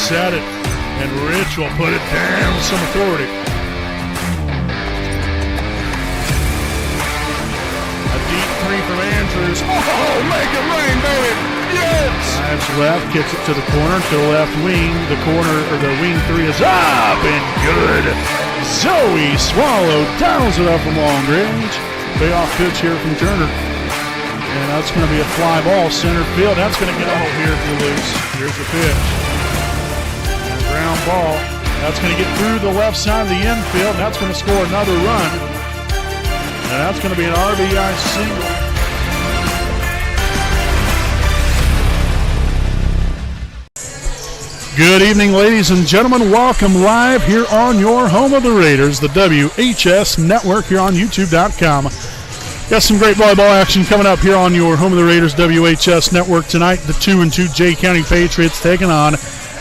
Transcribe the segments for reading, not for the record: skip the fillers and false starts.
set it, and Rich will put it down with some authority. A deep three from Andrews. Oh, make it rain, baby! Yes! Drives left, kicks it to the corner, to the left wing. The corner, or the wing three is up and good. Zoe Swallow dials it up from long range. Payoff pitch here from Turner. And that's going to be a fly ball, center field. That's going to get out here if you lose. Here's the pitch. And a ground ball. That's going to get through the left side of the infield. That's going to score another run. And that's going to be an RBI single. Good evening, ladies and gentlemen. Welcome live here on your home of the Raiders, the WHS Network here on YouTube.com. Got some great volleyball action coming up here on your home of the Raiders, WHS Network tonight. The 2-2 Jay County Patriots taking on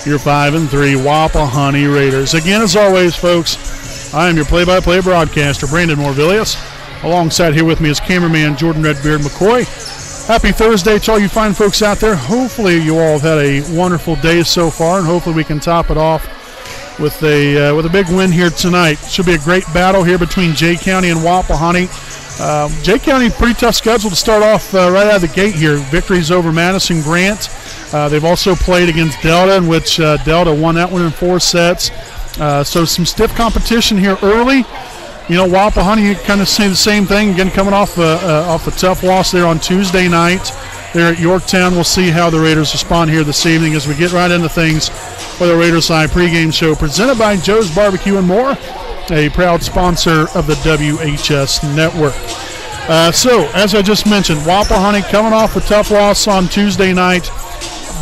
your 5-3 Wapahani Raiders. Again, as always, folks, I am your play-by-play broadcaster, Brandon Morvillius. Alongside here with me is cameraman Jordan Redbeard McCoy. Happy Thursday to all you fine folks out there. Hopefully you all have had a wonderful day so far, and hopefully we can top it off with a big win here tonight. Should be a great battle here between Jay County and Wapahani. Jay County, pretty tough schedule to start off right out of the gate here. Victories over Madison Grant. They've also played against Delta, in which Delta won that one in 4 sets. So some stiff competition here early. You know, Wapahani, you kind of see the same thing. Again, coming off a tough loss there on Tuesday night there at Yorktown. We'll see how the Raiders respond here this evening as we get right into things for the Raiders Live pregame show presented by Joe's Barbecue and More, a proud sponsor of the WHS Network. So, as I just mentioned, Wapahani coming off a tough loss on Tuesday night.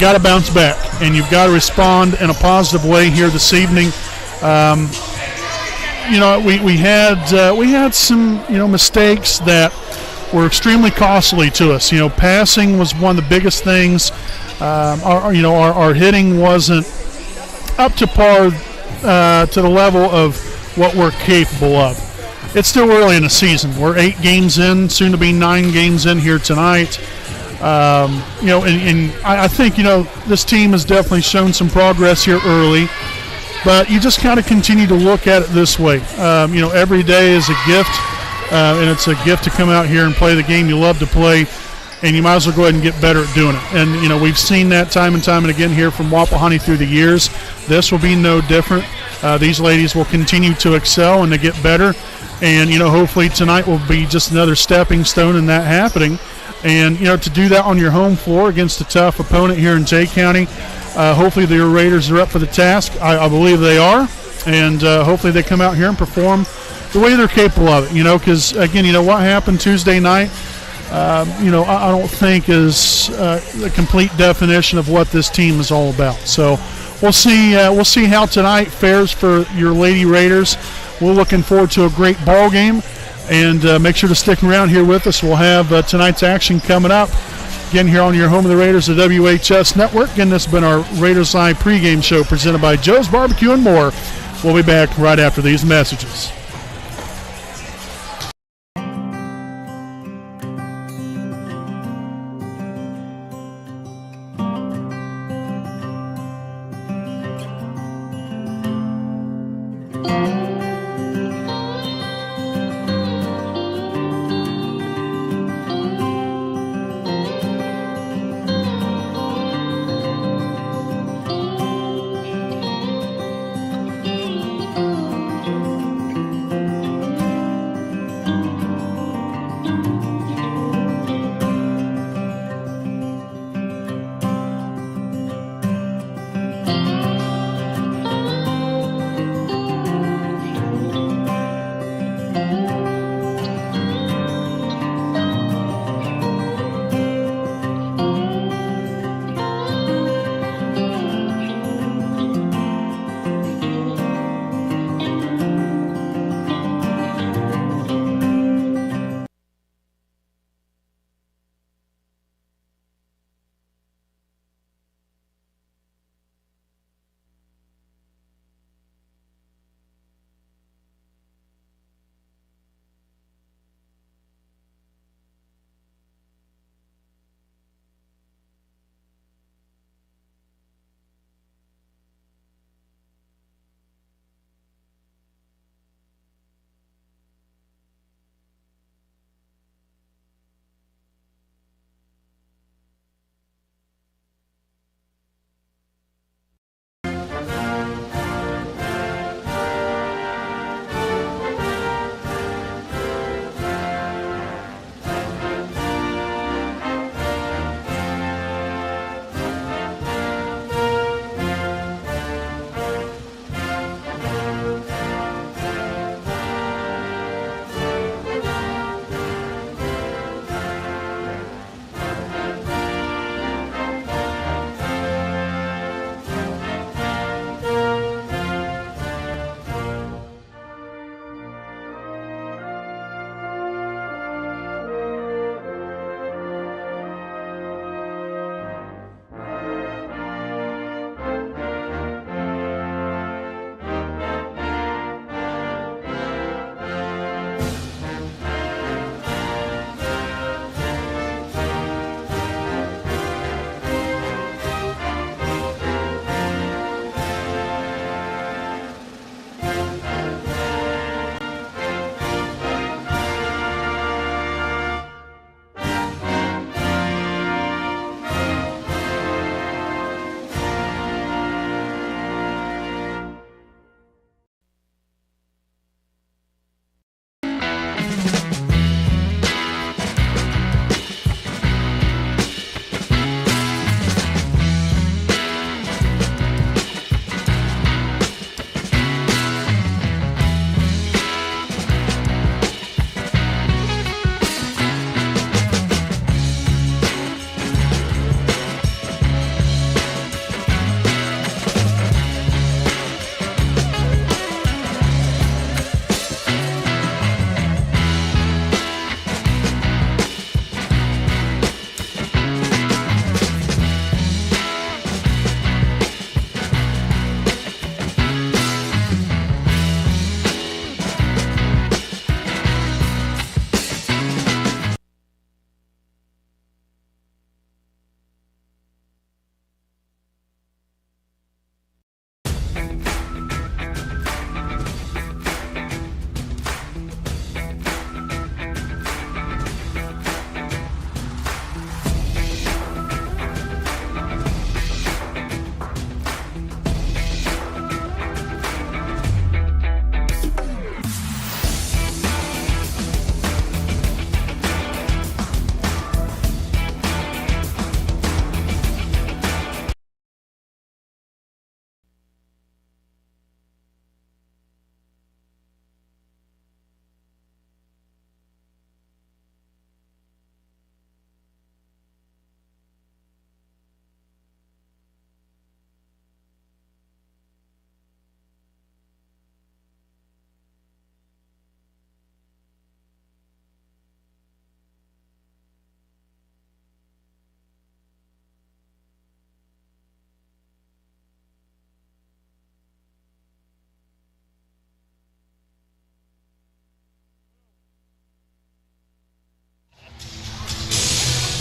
Got to bounce back, and you've got to respond in a positive way here this evening. You know, we had some mistakes that were extremely costly to us. You know, passing was one of the biggest things. Our hitting wasn't up to par to the level of what we're capable of. It's still early in the season. We're 8 games in, soon to be 9 games in here tonight. And I think this team has definitely shown some progress here early. But you just kind of continue to look at it this way. Every day is a gift, and it's a gift to come out here and play the game you love to play, and you might as well go ahead and get better at doing it. And, we've seen that time and time and again here from Wapahani through the years. This will be no different. These ladies will continue to excel and to get better, and, hopefully tonight will be just another stepping stone in that happening. And, to do that on your home floor against a tough opponent here in Jay County, hopefully the Raiders are up for the task. I believe they are, and hopefully they come out here and perform the way they're capable of it. Because again, what happened Tuesday night, I don't think is the complete definition of what this team is all about. So we'll see how tonight fares for your Lady Raiders. We're looking forward to a great ball game, and make sure to stick around here with us. We'll have tonight's action coming up. Again, here on your home of the Raiders, the WHS Network. Again, this has been our Raiders Live pregame show presented by Joe's Barbecue and More. We'll be back right after these messages.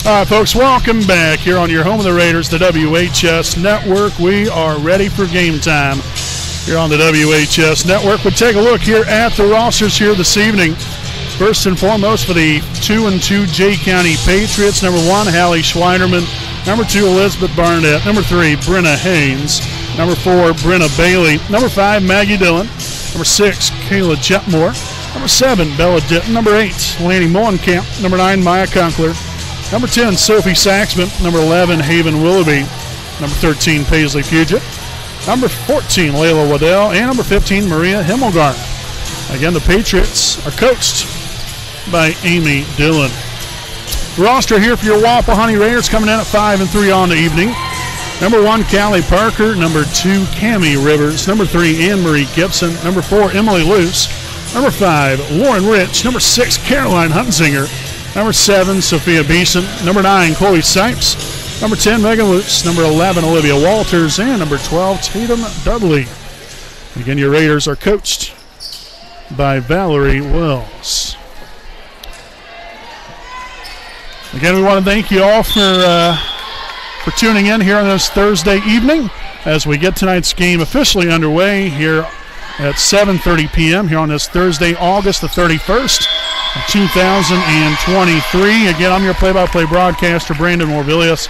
All right, folks, welcome back here on your home of the Raiders, the WHS Network. We are ready for game time here on the WHS Network. We'll take a look here at the rosters here this evening. First and foremost for the 2-2 Jay County Patriots, number 1, Hallie Schweiderman. Number 2, Elizabeth Barnett. Number 3, Brenna Haynes. Number 4, Brenna Bailey. Number 5, Maggie Dillon. Number 6, Kayla Jetmore. Number 7, Bella Ditton. Number 8, Lanny Molenkamp. Number 9, Maya Conkler. Number 10, Sophie Saxman. Number 11, Haven Willoughby. Number 13, Paisley Puget. Number 14, Layla Waddell. And number 15, Maria Himmelgarn. Again, the Patriots are coached by Amy Dillon. Roster here for your Wapahani Raiders coming in at 5-3 on the evening. Number 1, Callie Parker. Number 2, Cammie Rivers. Number 3, Anne-Marie Gibson. Number 4, Emily Luce. Number 5, Lauren Rich. Number 6, Caroline Huntsinger. Number 7, Sophia Beeson. Number 9, Chloe Sipes. Number 10, Megan Luce. Number 11, Olivia Walters. And number 12, Tatum Dudley. Again, your Raiders are coached by Valerie Wells. Again, we want to thank you all for tuning in here on this Thursday evening as we get tonight's game officially underway here at 7:30 p.m. here on this Thursday, August the 31st, 2023. Again, I'm your play-by-play broadcaster, Brandon Morvillius.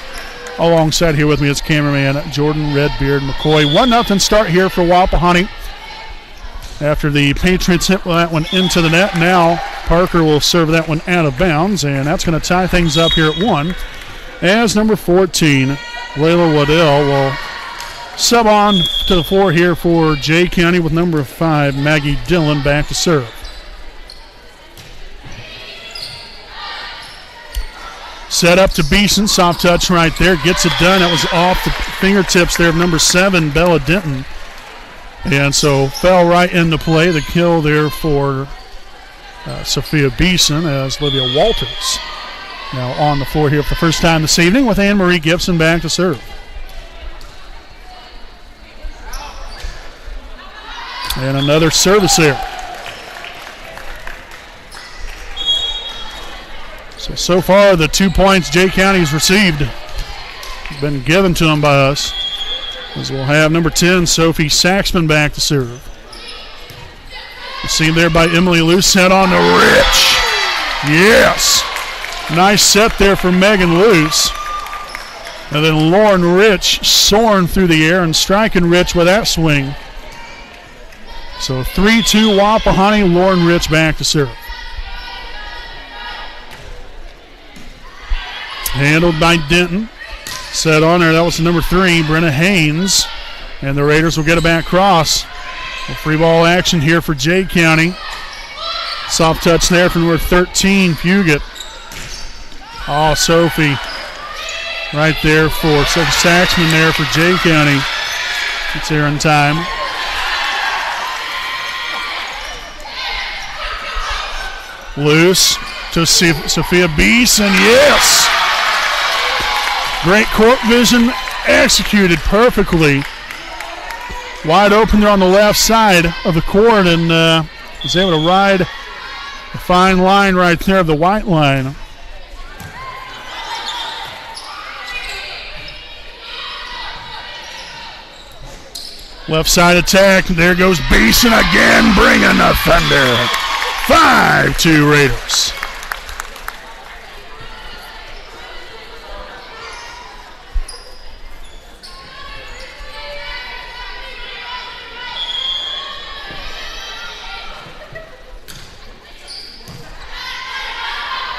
Alongside here with me is cameraman Jordan Redbeard McCoy. 1-0 start here for Wapahani. After the Patriots hit that one into the net, now Parker will serve that one out of bounds, and that's going to tie things up here at 1. As number 14, Layla Waddell will sub on to the floor here for Jay County with number 5, Maggie Dillon, back to serve. Set up to Beeson, soft touch right there, gets it done. That was off the fingertips there of number 7, Bella Denton. And so fell right into play. The kill there for Sophia Beeson as Olivia Walters now on the floor here for the first time this evening with Anne-Marie Gibson back to serve. And another service there. So far the 2 points Jay County's received have been given to them by us. As we'll have number 10, Sophie Saxman, back to serve. Received there by Emily Luce, set on to Rich. Yes. Nice set there for Megan Luce. And then Lauren Rich soaring through the air and striking Rich with that swing. So 3-2 Wapahani, Lauren Rich back to serve. Handled by Denton. Set on there, that was number 3, Brenna Haynes. And the Raiders will get it back across. Free ball action here for Jay County. Soft touch there from number 13, Puget. Oh, Sophie. Right there for Sophie Saxman there for Jay County. It's here in time. Loose to Sophia Beeson, yes! Great court vision, executed perfectly. Wide open there on the left side of the court, and was able to ride the fine line right there of the white line. Left side attack, there goes Beeson again, bringing the thunder. 5-2 Raiders.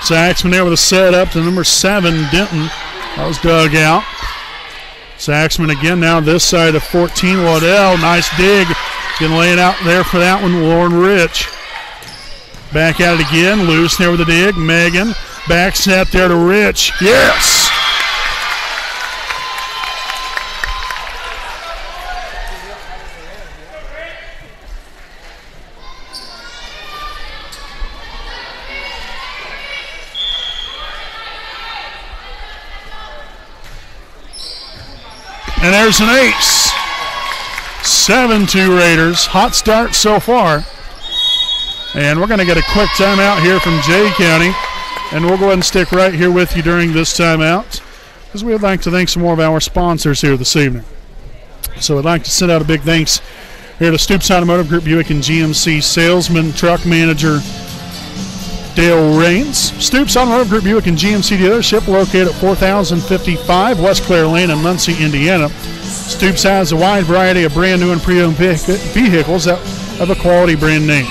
Saxman there with a set up to number 7, Denton. That was dug out. Saxman again now this side of 14, Waddell. Nice dig. Can lay it out there for that one, Lauren Rich. Back at it again, Loose there with a dig. Megan, back set there to Rich. Yes! And there's an ace. 7-2 Raiders. Hot start so far. And we're going to get a quick timeout here from Jay County. And we'll go ahead and stick right here with you during this timeout, because we would like to thank some more of our sponsors here this evening. So I'd like to send out a big thanks here to Stoops Automotive Group Buick and GMC salesman, truck manager Dale Raines. Stoops Automotive Group Buick and GMC dealership located at 4055 West Clare Lane in Muncie, Indiana. Stoops has a wide variety of brand new and pre-owned vehicles of a quality brand name.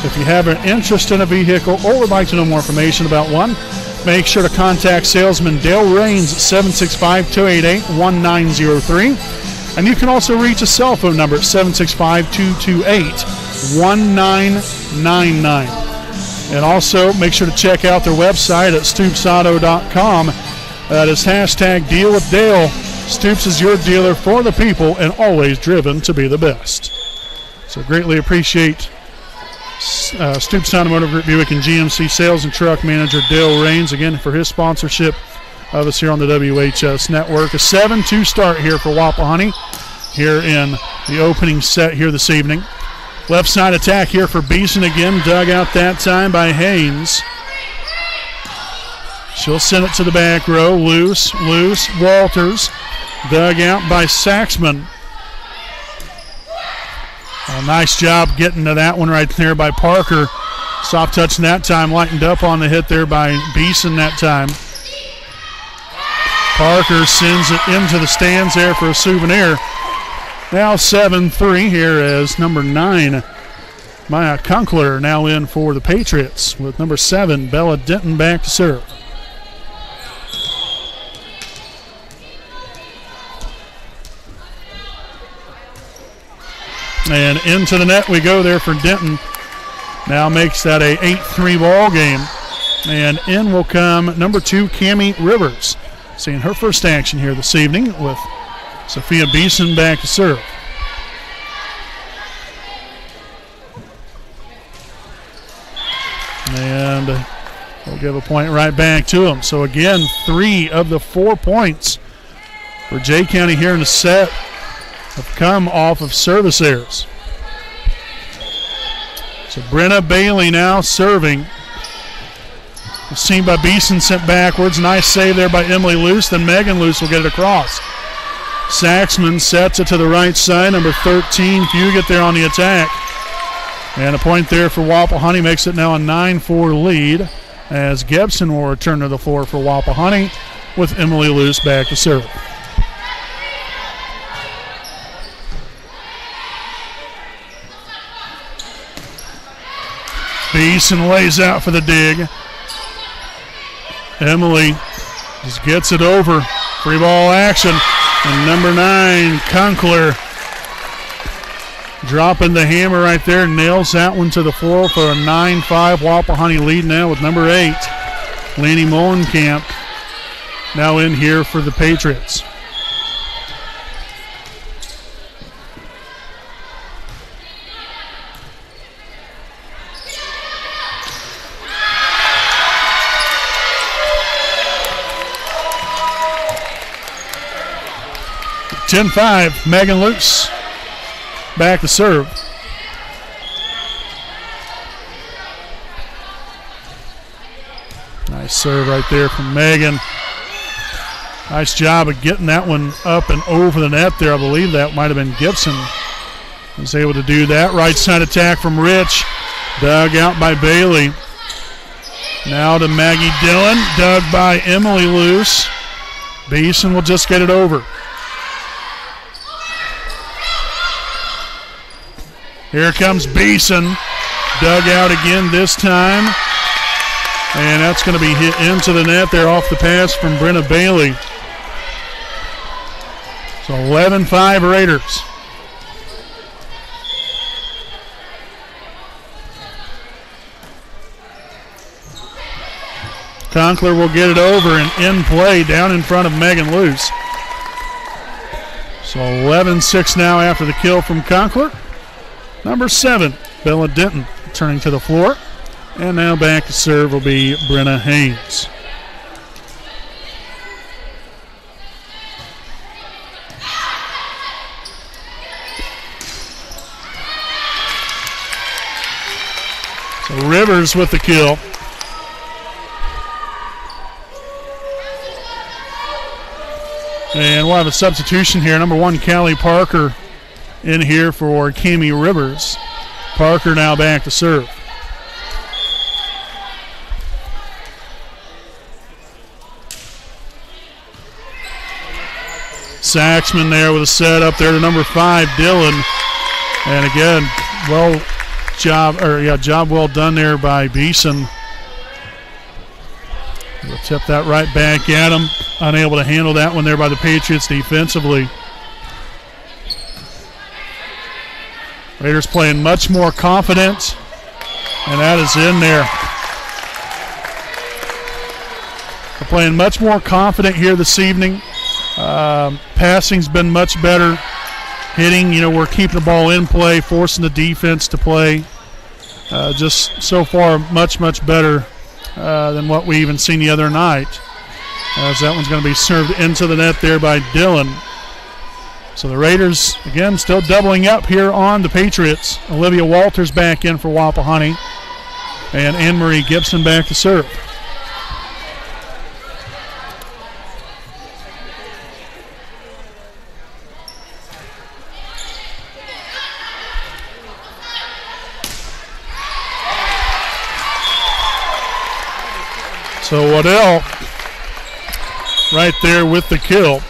If you have an interest in a vehicle or would like to know more information about one, make sure to contact salesman Dale Raines at 765-288-1903. And you can also reach a cell phone number at 765-228-1999. And also make sure to check out their website at stoopsauto.com. That is #DealWithDale. Stoops is your dealer for the people and always driven to be the best. So greatly appreciate Stoops Automotive Group Buick and GMC sales and truck manager Dale Raines again for his sponsorship of us here on the WHS Network. A 7-2 start here for Wapahani here in the opening set here this evening. Left side attack here for Beeson again, dug out that time by Haynes. She'll send it to the back row, loose, Walters, dug out by Saxman. A nice job getting to that one right there by Parker. Soft touching that time, lightened up on the hit there by Beeson that time. Parker sends it into the stands there for a souvenir. Now 7-3 here as number 9, Maya Kunkler, now in for the Patriots with number 7, Bella Denton back to serve. And into the net we go there for Denton. Now makes that a 8-3 ball game. And in will come number 2, Cammie Rivers. Seeing her first action here this evening with Sophia Beeson back to serve. And we'll give a point right back to him. So again, 3 of the 4 points for Jay County here in the set have come off of service errors. So Brenna Bailey now serving. Seen by Beeson, sent backwards. Nice save there by Emily Luce. Then Megan Luce will get it across. Saxman sets it to the right side. Number 13, Fugit there on the attack. And a point there for Wapahani makes it now a 9-4 lead as Gebson will return to the floor for Wapahani with Emily Luce back to serve. Beeson lays out for the dig. Emily just gets it over. Free ball action. And number 9, Kunkler, dropping the hammer right there. Nails that one to the floor for a 9-5 Wapahani lead now with number 8, Laney Molenkamp, now in here for the Patriots. (10-5), Megan Luce back to serve. Nice serve right there from Megan. Nice job of getting that one up and over the net there. I believe that might have been Gibson. Was able to do that. Right side attack from Rich. Dug out by Bailey. Now to Maggie Dillon. Dug by Emily Luce. Beeson will just get it over. Here comes Beeson. Dug out again this time. And that's going to be hit into the net there off the pass from Brenna Bailey. So 11-5 Raiders. Conkler will get it over and in play down in front of Megan Luce. So 11-6 now after the kill from Conkler. Number 7, Bella Denton, turning to the floor. And now back to serve will be Brenna Haynes. So Rivers with the kill. And we'll have a substitution here. Number 1, Callie Parker in here for Cami Rivers. Parker now back to serve. Saxman there with a set up there to number 5, Dylan. And again, job well done there by Beeson. We'll tip that right back at him. Unable to handle that one there by the Patriots defensively. Raiders playing much more confident, and that is in there. They're playing much more confident here this evening. Passing's been much better. Hitting, we're keeping the ball in play, forcing the defense to play. Just so far, much, much better than what we even seen the other night. As that one's going to be served into the net there by Dylan. So the Raiders, again, still doubling up here on the Patriots. Olivia Walters back in for Wapahani. And Anne-Marie Gibson back to serve. So Waddell right there with the kill.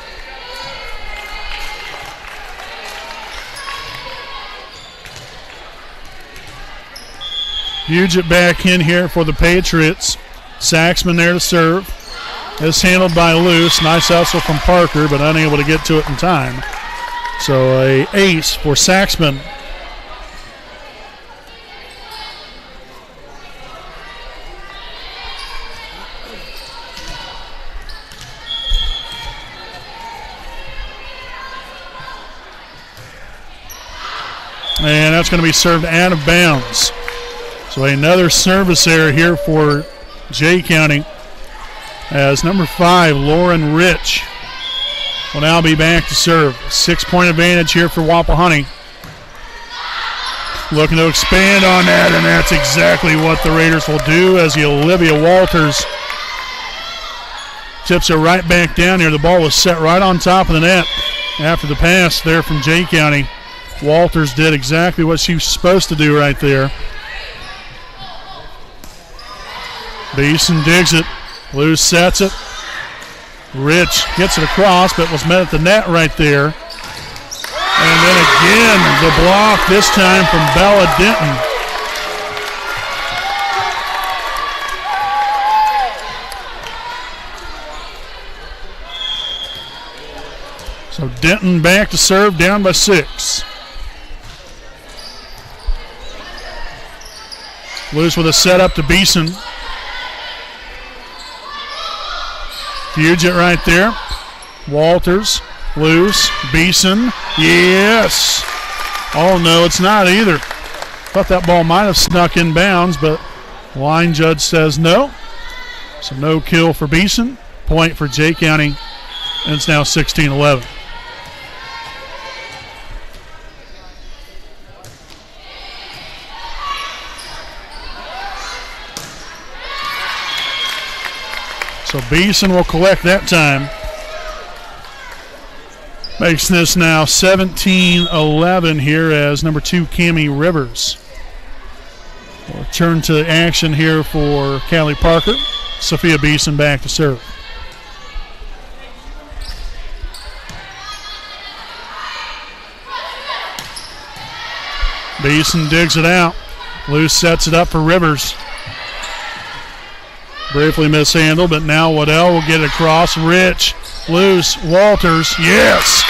Puget back in here for the Patriots. Saxman there to serve. It's handled by Luce. Nice hustle from Parker, but unable to get to it in time. So a ace for Saxman. And that's going to be served out of bounds. So another service error here for Jay County, as number 5, Lauren Rich, will now be back to serve. 6-point advantage here for Wapahani. Looking to expand on that, and that's exactly what the Raiders will do, as the Olivia Walters tips it right back down here. The ball was set right on top of the net after the pass there from Jay County. Walters did exactly what she was supposed to do right there. Beeson digs it. Luce sets it. Rich gets it across, but was met at the net right there. And then again, the block, this time from Bella Denton. So Denton back to serve, down by 6. Luce with a setup to Beeson. Puget right there. Walters, Luce, Beeson. Yes. Oh, no, it's not either. Thought that ball might have snuck in bounds, but line judge says no. So no kill for Beeson. Point for Jay County, and it's now 16-11. So Beeson will collect that time. Makes this now 17-11 here as number 2, Cami Rivers. We'll turn to action here for Callie Parker. Sophia Beeson back to serve. Beeson digs it out. Luce sets it up for Rivers. Briefly mishandled, but now Waddell will get it across. Rich, Luce, Walters, yes!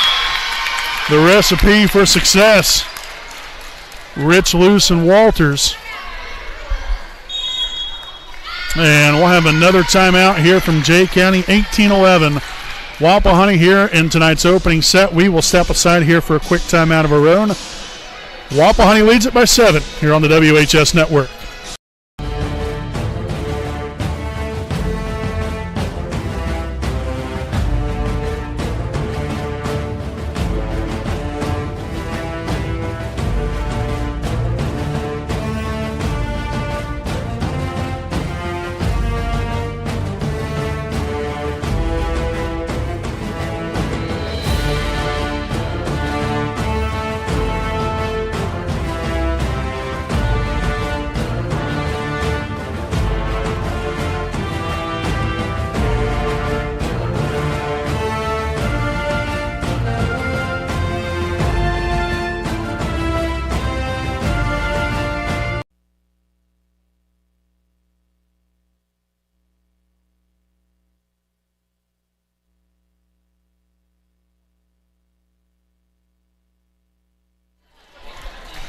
The recipe for success. Rich, Luce, and Walters. And we'll have another timeout here from Jay County, 18-11. Wapahani here in tonight's opening set. We will step aside here for a quick timeout of our own. Wapahani leads it by 7 here on the WHS Network.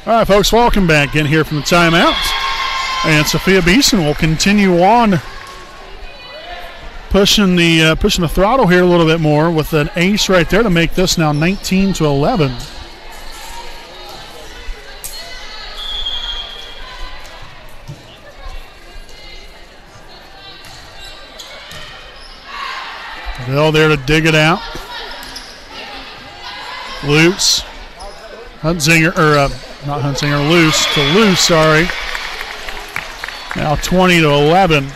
All right, folks, welcome back in here from the timeout. And Sophia Beeson will continue on pushing the throttle here a little bit more with an ace right there to make this now 19-11. Bell there to dig it out. Loose. Huntsinger, not Huntsinger, loose, sorry. Now 20-11.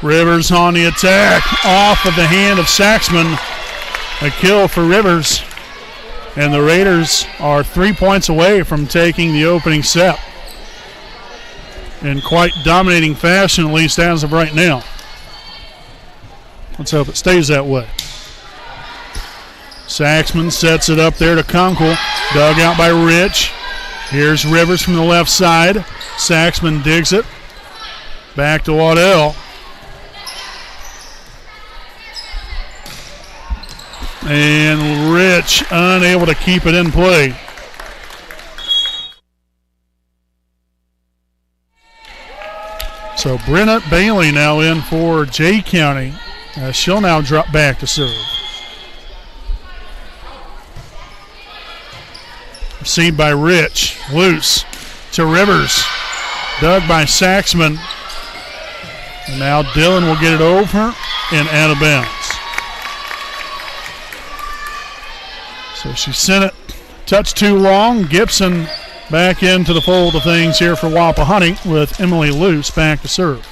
Rivers on the attack, off of the hand of Saxman. A kill for Rivers. And the Raiders are 3 points away from taking the opening set. In quite dominating fashion, at least as of right now. Let's hope it stays that way. Saxman sets it up there to Kunkel. Dug out by Rich. Here's Rivers from the left side. Saxman digs it. Back to Waddell. And Rich unable to keep it in play. So Brenna Bailey now in for Jay County. She'll now drop back to serve. Received by Rich. Loose to Rivers. Dug by Saxman. And now Dillon will get it over and out of bounds. So she sent it, touch too long. Gibson back into the fold of things here for Wapahani with Emily Luce back to serve.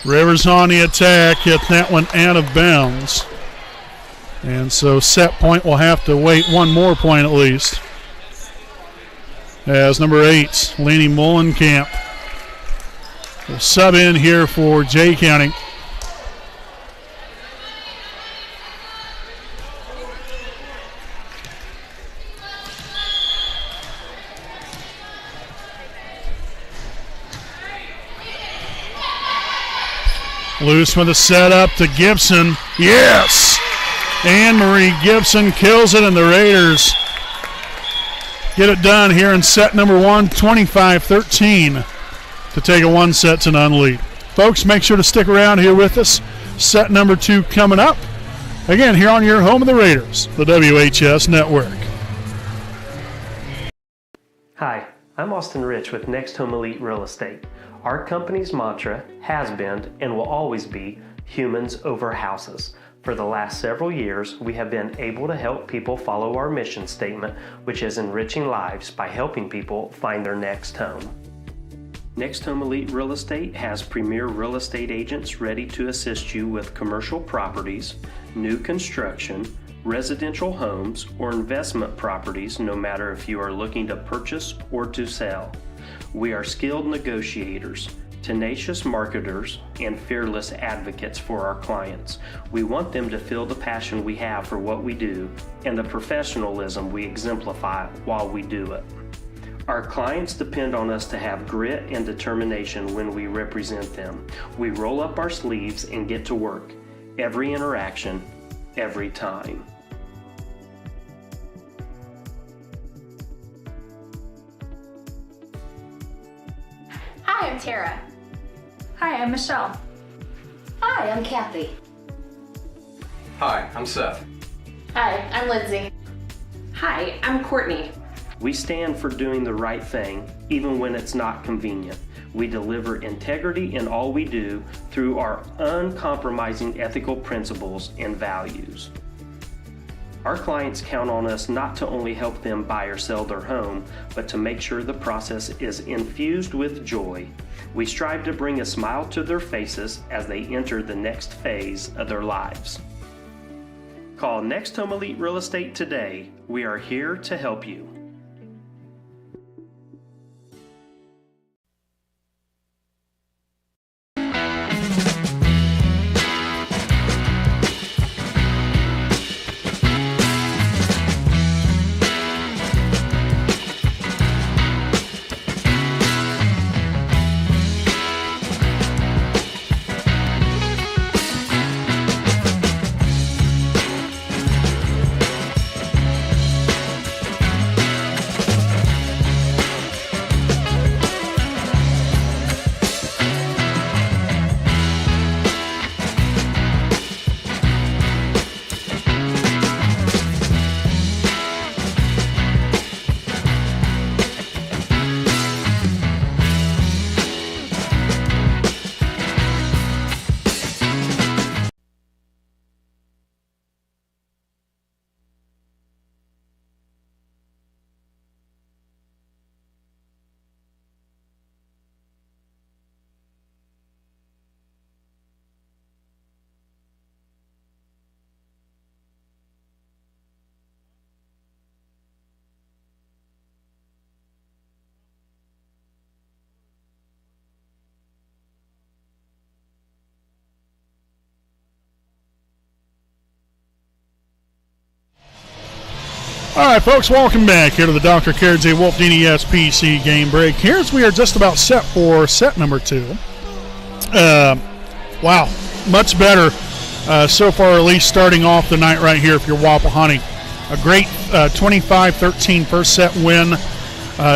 Rivers on the attack, hit that one out of bounds. And so set point will have to wait one more point at least. As number 8, Laney Mullenkamp will sub in here for Jay County. Loose with a setup to Gibson. Yes! Anne-Marie Gibson kills it, and the Raiders get it done here in set number 1, 25-13, to take a 1-0 lead. Folks, make sure to stick around here with us. Set number 2 coming up. Again, here on your home of the Raiders, the WHS Network. Hi, I'm Austin Rich with Next Home Elite Real Estate. Our company's mantra has been and will always be humans over houses. For the last several years, we have been able to help people follow our mission statement, which is enriching lives by helping people find their next home. Next Home Elite Real Estate has premier real estate agents ready to assist you with commercial properties, new construction, residential homes, or investment properties, no matter if you are looking to purchase or to sell. We are skilled negotiators, tenacious marketers, and fearless advocates for our clients. We want them to feel the passion we have for what we do and the professionalism we exemplify while we do it. Our clients depend on us to have grit and determination when we represent them. We roll up our sleeves and get to work. Every interaction, every time. Hi, I'm Tara. Hi, I'm Michelle. Hi, I'm Kathy. Hi, I'm Seth. Hi, I'm Lindsay. Hi, I'm Courtney. We stand for doing the right thing, even when it's not convenient. We deliver integrity in all we do through our uncompromising ethical principles and values. Our clients count on us not to only help them buy or sell their home, but to make sure the process is infused with joy. We strive to bring a smile to their faces as they enter the next phase of their lives. Call Next Home Elite Real Estate today. We are here to help you. All right, folks, welcome back here to the Dr. Kerdze Wolfdini SPC game break. Here's we are just about set for set number 2. Wow, much better so far, at least starting off the night right here for your Wapahani. A great 25-13 first set win.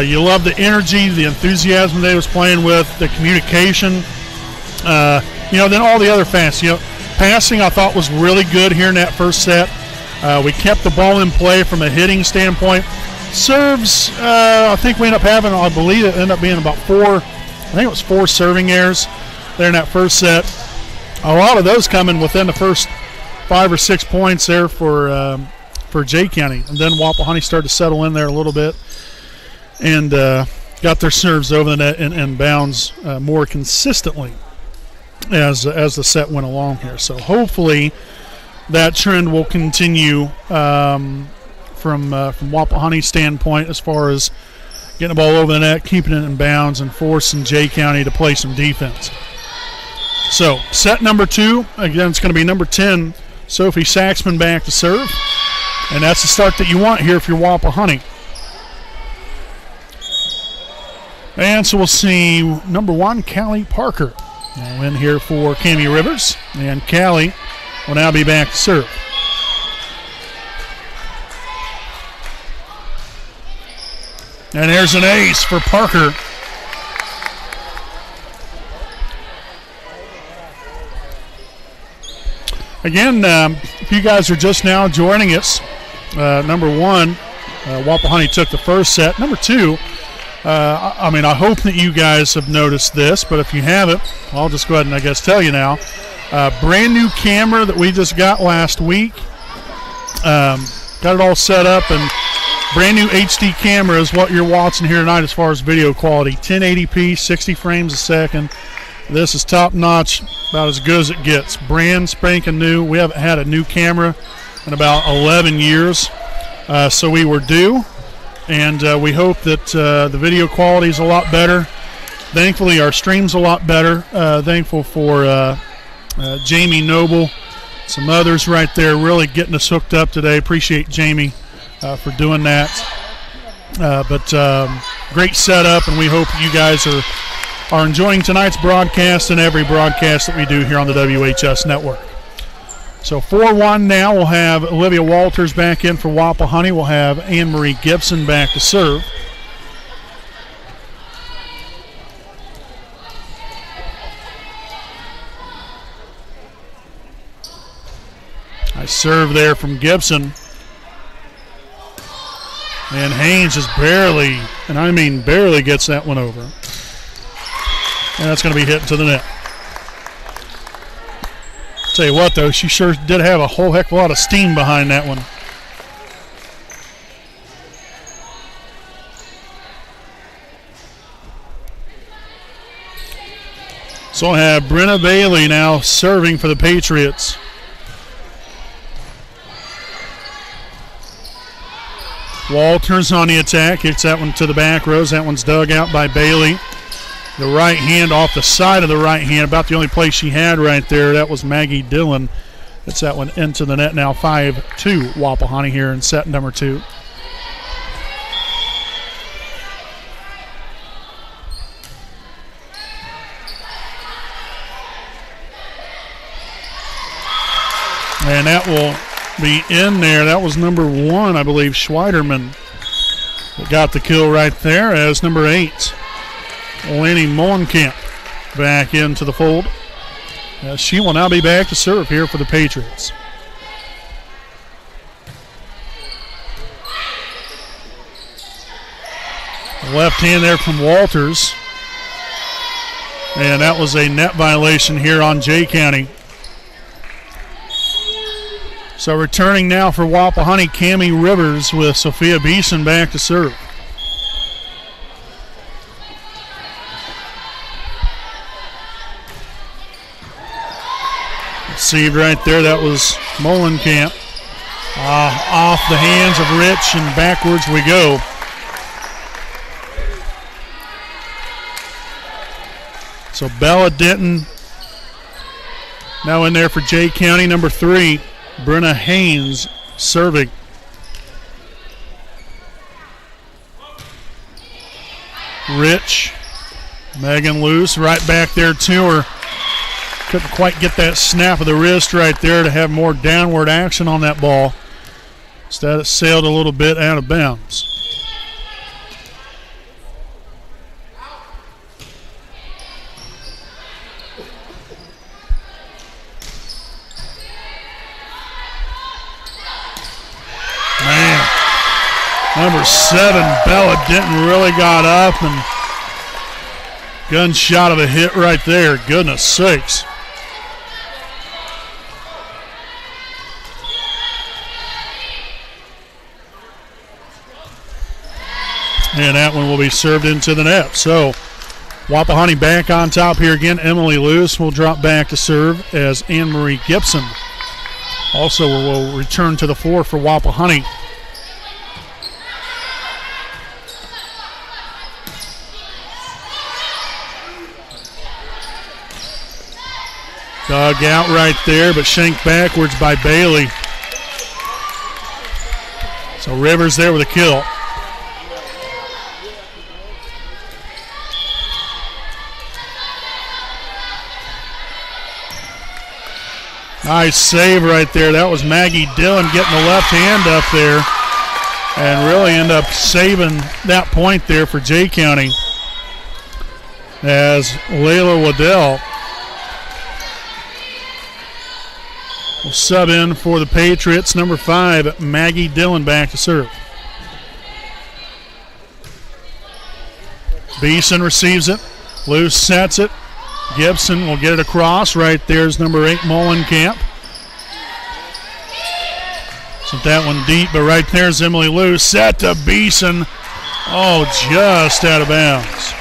You love the energy, the enthusiasm they was playing with, the communication. Then all the other facets. Passing I thought was really good here in that first set. We kept the ball in play from a hitting standpoint. Serves, I think we ended up having, I believe it ended up being about 4 serving errors there in that first set. A lot of those coming within the first 5 or 6 points there for Jay County. And then Wapahani started to settle in there a little bit and got their serves over the net and bounds more consistently as the set went along here. So hopefully that trend will continue from Wapahani's standpoint as far as getting the ball over the net, keeping it in bounds, and forcing Jay County to play some defense. So set number 2, again, it's going to be number 10, Sophie Saxman back to serve. And that's the start that you want here for your Wapahani. And so we'll see number 1, Callie Parker. Now in here for Cami Rivers. And Callie will now be back to serve. And there's an ace for Parker. Again, if you guys are just now joining us, number 1, Wapahani took the first set. Number 2, I hope that you guys have noticed this, but if you haven't, I'll just go ahead and I guess tell you now. Brand new camera that we just got last week. Got it all set up, and brand new HD camera is what you're watching here tonight as far as video quality. 1080p, 60 frames a second. This is top notch, about as good as it gets. Brand spanking new. We haven't had a new camera in about 11 years, so we were due, and we hope that the video quality is a lot better. Thankfully, our stream's a lot better. Thankful for Jamie Noble, some others right there really getting us hooked up today. Appreciate Jamie for doing that. But great setup, and we hope you guys are enjoying tonight's broadcast and every broadcast that we do here on the WHS Network. So 4-1 now. We'll have Olivia Walters back in for Wapahani. We'll have Anne-Marie Gibson back to serve. Nice serve there from Gibson. And Haynes just barely, and I mean barely, gets that one over. And that's going to be hit to the net. Tell you what, though, she sure did have a whole heck of a lot of steam behind that one. So I have Brenna Bailey now serving for the Patriots. Walters on the attack, kicks that one to the back rows. That one's dug out by Bailey. The right hand off the side of the right hand, about the only place she had right there. That was Maggie Dillon. That's that one into the net now. 5-2 Wapahani here in set number 2. And that will be in there. That was number 1, I believe, Schweiderman, that got the kill right there, as number 8, Lenny Molenkamp, back into the fold. She will now be back to serve here for the Patriots. Left hand there from Walters. And that was a net violation here on Jay County. So returning now for Wapahani, Cammie Rivers, with Sophia Beeson back to serve. Received right there, that was Molenkamp. Off the hands of Rich, and backwards we go. So Bella Denton now in there for Jay County, number 3. Brenna Haynes serving. Rich, Megan Luce right back there to her. Couldn't quite get that snap of the wrist right there to have more downward action on that ball. Instead it sailed a little bit out of bounds. Number 7, Bella Denton, really got up, and gunshot of a hit right there. Goodness sakes. And that one will be served into the net. So Wapahani back on top here again. Emily Lewis will drop back to serve, as Anne-Marie Gibson also will return to the floor for Wapahani. Dug out right there, but shanked backwards by Bailey. So Rivers there with a kill. Nice save right there. That was Maggie Dillon getting the left hand up there and really end up saving that point there for Jay County, as Layla Waddell will sub in for the Patriots. Number 5, Maggie Dillon back to serve. Beeson receives it. Loose sets it. Gibson will get it across. Right there's number 8, Molenkamp. Sent that one deep, but right there's Emily Loose. Set to Beeson. Oh, just out of bounds.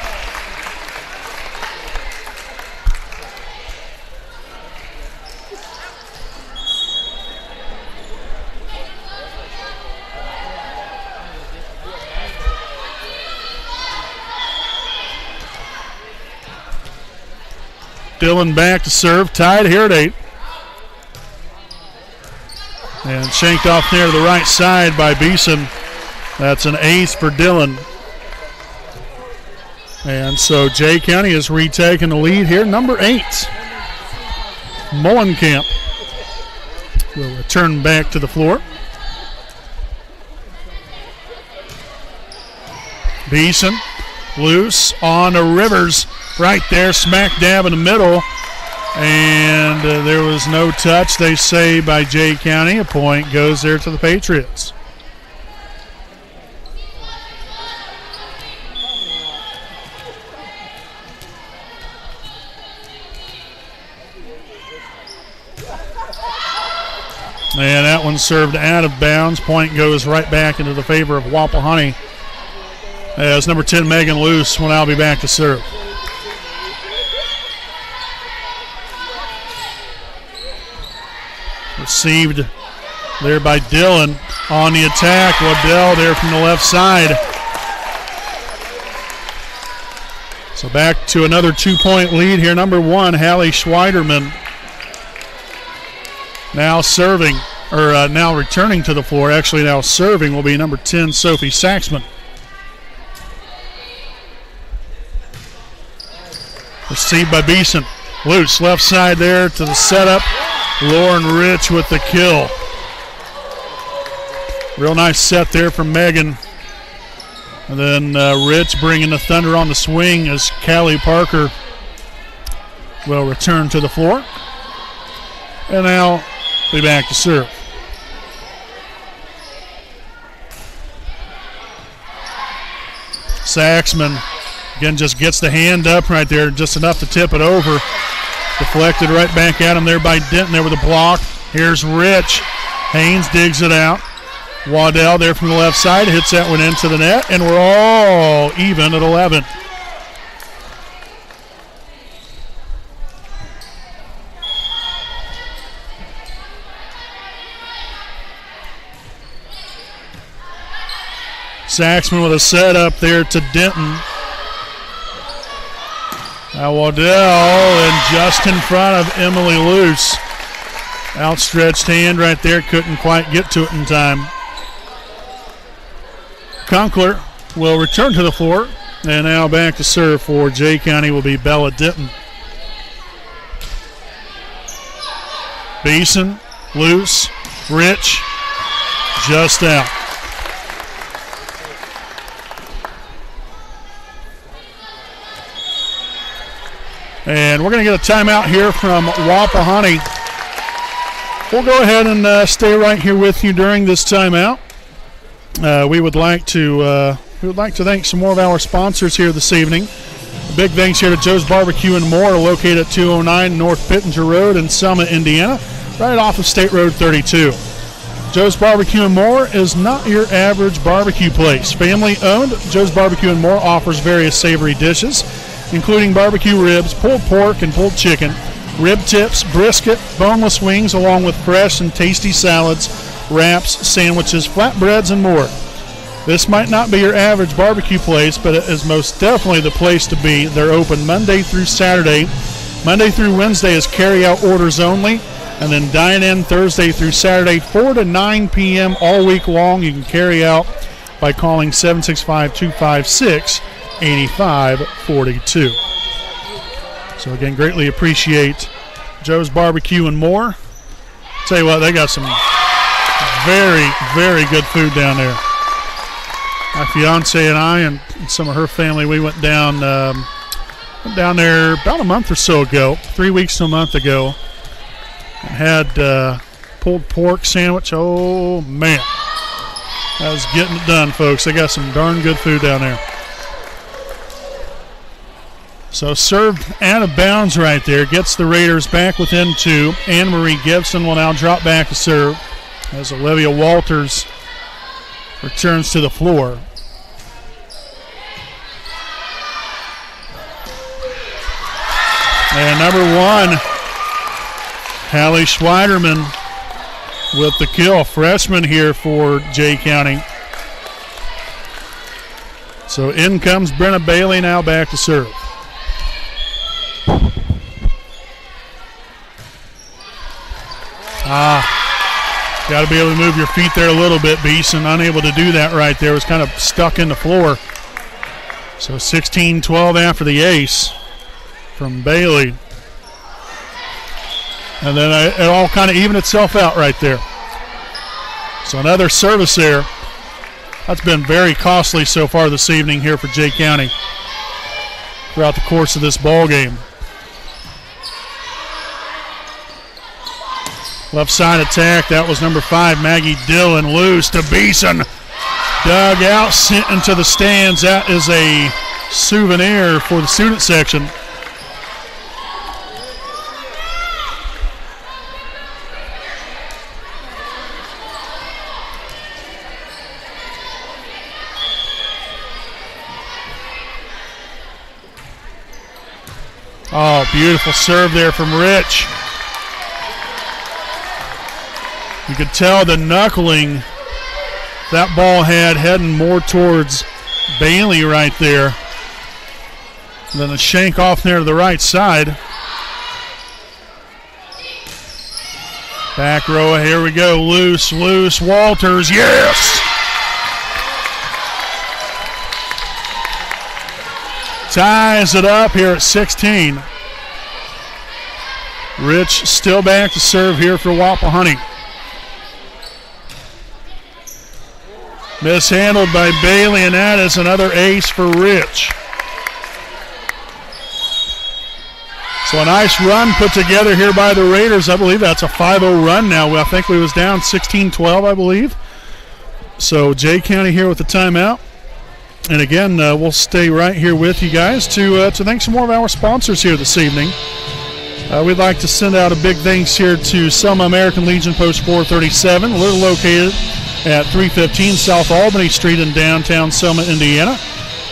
Dillon back to serve, tied here at 8. And shanked off there to the right side by Beeson. That's an ace for Dillon. And so Jay County is retaking the lead here. Number 8, Molenkamp, will return back to the floor. Beeson, loose on to Rivers. Right there, smack dab in the middle, and there was no touch, they say, by Jay County. A point goes there to the Patriots. And that one served out of bounds. Point goes right back into the favor of Wapahani, as number 10, Megan Luce, will now be back to serve. Received there by Dillon. On the attack, Waddell there from the left side. So back to another 2-point lead here. Number 1, Hallie Schweiderman, now serving, or now returning to the floor. Actually, now serving will be number 10, Sophie Saxman. Received by Beeson. Luce, left side there to the setup. Lauren Rich with the kill. Real nice set there from Megan. And then Rich bringing the Thunder on the swing as Callie Parker will return to the floor. And now be back to serve. Saxman again just gets the hand up right there, just enough to tip it over. Deflected right back at him there by Denton there with a block. Here's Rich. Haynes digs it out. Waddell there from the left side hits that one into the net, and we're all even at 11. Saxman with a setup there to Denton. Now Waddell, and just in front of Emily Luce. Outstretched hand right there, couldn't quite get to it in time. Conkler will return to the floor, and now back to serve for Jay County will be Bella Denton. Beeson, Luce, Rich, just out. And we're going to get a timeout here from Wapahani. We'll go ahead and stay right here with you during this timeout. We would like to thank some more of our sponsors here this evening. A big thanks here to Joe's Barbecue and More, located at 209 North Pittenger Road in Selma, Indiana, right off of State Road 32. Joe's Barbecue and More is not your average barbecue place. Family owned, Joe's Barbecue and More offers various savory dishes, including barbecue ribs, pulled pork, and pulled chicken, rib tips, brisket, boneless wings, along with fresh and tasty salads, wraps, sandwiches, flatbreads, and more. This might not be your average barbecue place, but it is most definitely the place to be. They're open Monday through Saturday. Monday through Wednesday is carry-out orders only, and then dine-in Thursday through Saturday, 4 to 9 p.m. all week long. You can carry out by calling 765-256-8542. So again, greatly appreciate Joe's Barbecue and More. Tell you what, they got some very, very good food down there. My fiance and I and some of her family, we went down there about a month or so ago, 3 weeks to a month ago, and had pulled pork sandwich. Oh, man. That was getting it done, folks. They got some darn good food down there. So served out of bounds right there. Gets the Raiders back within 2. Anne-Marie Gibson will now drop back to serve as Olivia Walters returns to the floor. And number 1, Hallie Schweiderman with the kill. Freshman here for Jay County. So in comes Brenna Bailey now back to serve. Got to be able to move your feet there a little bit, Beeson. Unable to do that right there. Was kind of stuck in the floor. So 16-12 after the ace from Bailey. And then it all kind of evened itself out right there. So another service there. That's been very costly so far this evening here for Jay County throughout the course of this ball game. Left side attack, that was number 5, Maggie Dillon, loose to Beeson. Dug out, sent into the stands. That is a souvenir for the student section. Oh, beautiful serve there from Rich. You could tell the knuckling that ball had heading more towards Bailey right there. Then a shank off there to the right side. Back row, here we go. Loose, Walters, yes! Ties it up here at 16. Rich still back to serve here for Wapahani. Mishandled by Bailey, and that is another ace for Rich. So a nice run put together here by the Raiders. I believe that's a 5-0 run now. I think we was down 16-12, I believe. So Jay County here with the timeout. And again, we'll stay right here with you guys to thank some more of our sponsors here this evening. We'd like to send out a big thanks here to Selma American Legion Post 437. We're located at 315 South Albany Street in downtown Selma, Indiana.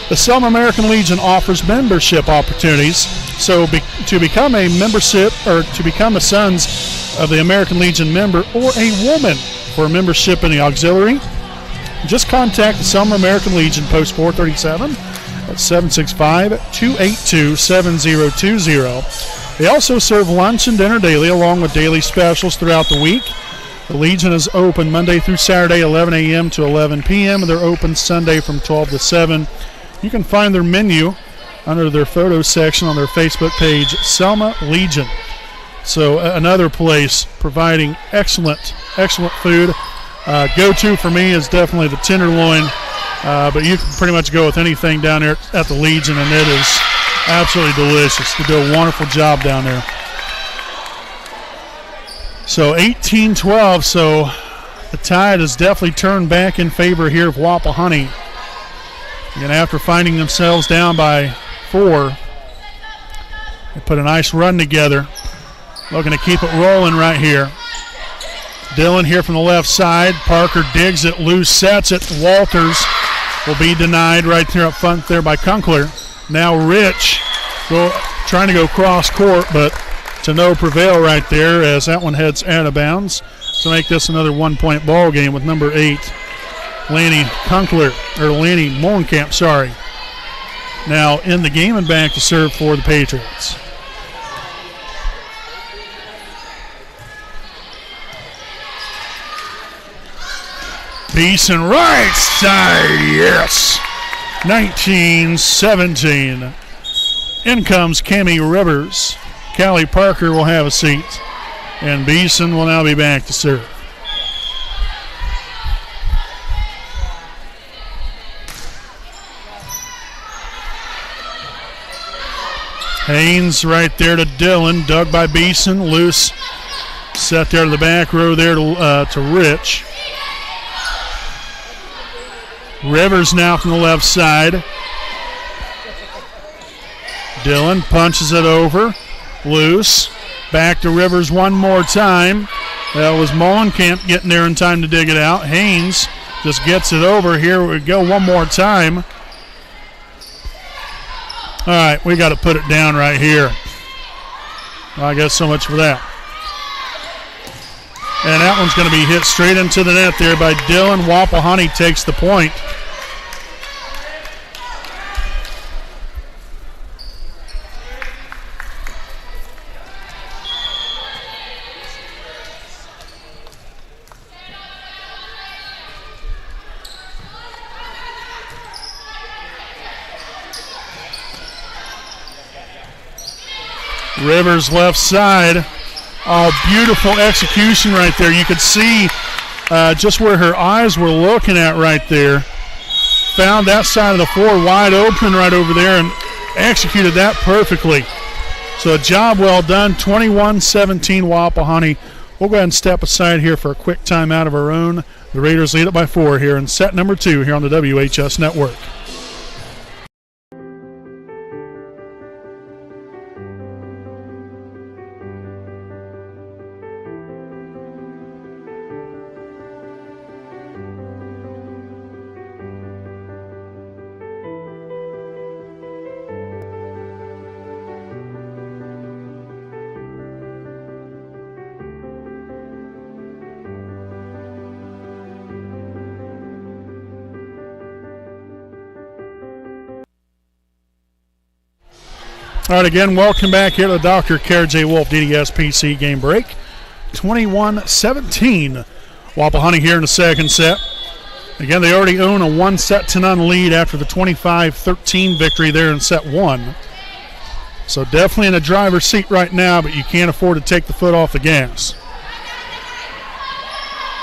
The Selma American Legion offers membership opportunities. So to become a membership or to become a Sons of the American Legion member or a woman for membership in the auxiliary, just contact the Selma American Legion Post 437 at 765-282-7020. They also serve lunch and dinner daily along with daily specials throughout the week. The Legion is open Monday through Saturday, 11 a.m. to 11 p.m. and they're open Sunday from 12 to 7. You can find their menu under their photos section on their Facebook page, Selma Legion. So another place providing excellent food. Go-to for me is definitely the tenderloin, but you can pretty much go with anything down there at the Legion, and it is absolutely delicious. They do a wonderful job down there. So 18-12, so the tide has definitely turned back in favor here of Wapahani. And after finding themselves down by 4, they put a nice run together. Looking to keep it rolling right here. Dillon here from the left side. Parker digs it loose, sets it. Walters will be denied right there up front there by Kunkler. Now Rich trying to go cross court, but to no prevail right there as that one heads out of bounds. To make this another 1-point ball game with number 8. Lanny Molenkamp, sorry. Now in the game and back to serve for the Patriots. Beeson right side, yes. 19-17. In comes Cammie Rivers. Callie Parker will have a seat. And Beeson will now be back to serve. Haynes right there to Dillon, dug by Beeson, loose, set there to the back row there to Rich. Rivers now from the left side. Dillon punches it over, loose, back to Rivers one more time. That was Molenkamp getting there in time to dig it out. Haynes just gets it over. Here we go one more time. All right, we got to put it down right here. Well, I guess so much for that. And that one's going to be hit straight into the net there by Dillon. Wapahani takes the point. Rivers left side. Oh, beautiful execution right there. You could see just where her eyes were looking at right there. Found that side of the floor wide open right over there and executed that perfectly. So a job well done. 21-17 Wapahani. We'll go ahead and step aside here for a quick timeout of our own. The Raiders lead it by 4 here in set number 2 here on the WHS Network. All right, again, welcome back here to the Dr. Care J. Wolf DDS PC game break. 21-17. Wapahani here in the second set. Again, they already own a 1-0 lead after the 25-13 victory there in set one. So definitely in a driver's seat right now, but you can't afford to take the foot off the gas.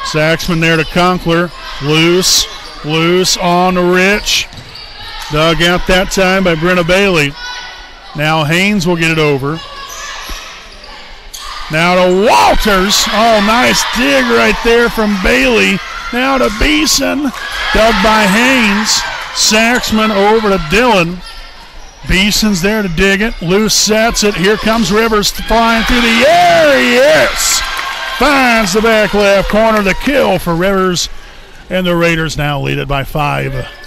Saxman there to Conkler. Loose on to Rich. Dug out that time by Brenna Bailey. Now Haynes will get it over. Now to Walters. Oh, nice dig right there from Bailey. Now to Beeson. Dug by Haynes. Saxman over to Dillon. Beeson's there to dig it. Loose sets it. Here comes Rivers flying through the air. Yes! Finds the back left corner. The kill for Rivers. And the Raiders now lead it by 5.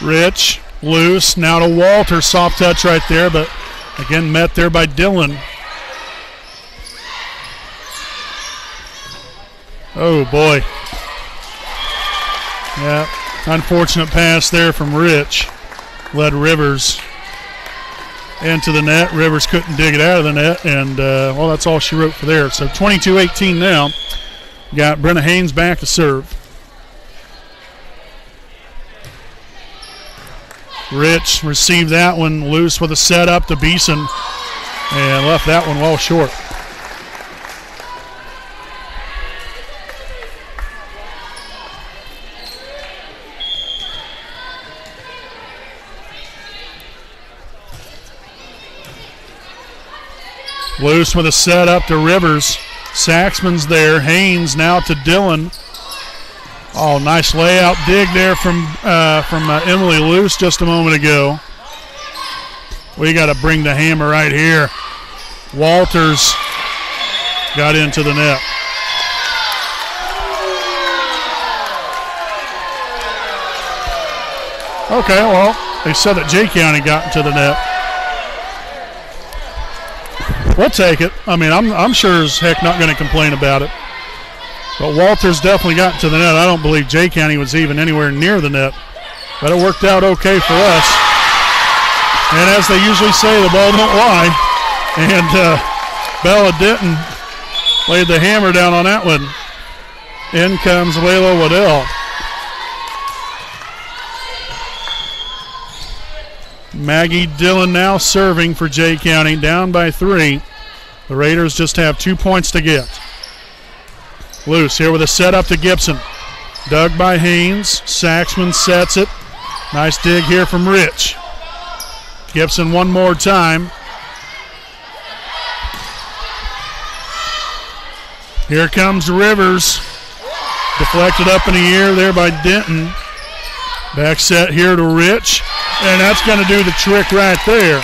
Rich, loose, now to Walter. Soft touch right there, but again met there by Dillon. Oh, boy. Yeah, unfortunate pass there from Rich. Led Rivers into the net. Rivers couldn't dig it out of the net, and, well, that's all she wrote for there. So 22-18 now. Got Brenna Haynes back to serve. Rich received that one loose with a setup to Beeson and left that one well short. Loose with a setup to Rivers. Saxman's there. Haynes now to Dillon. Oh, nice layout dig there from Emily Luce just a moment ago. We got to bring the hammer right here. Walters got into the net. Okay, well, they said that Jay County got into the net. We'll take it. I mean, I'm sure as heck not going to complain about it. But Walters definitely got to the net. I don't believe Jay County was even anywhere near the net. But it worked out okay for us. And as they usually say, the ball don't lie. And Bella Denton laid the hammer down on that one. In comes Layla Waddell. Maggie Dillon now serving for Jay County, down by 3. The Raiders just have 2 points to get. Loose here with a setup to Gibson. Dug by Haynes. Saxman sets it. Nice dig here from Rich. Gibson one more time. Here comes Rivers. Deflected up in the air there by Denton. Back set here to Rich. And that's going to do the trick right there.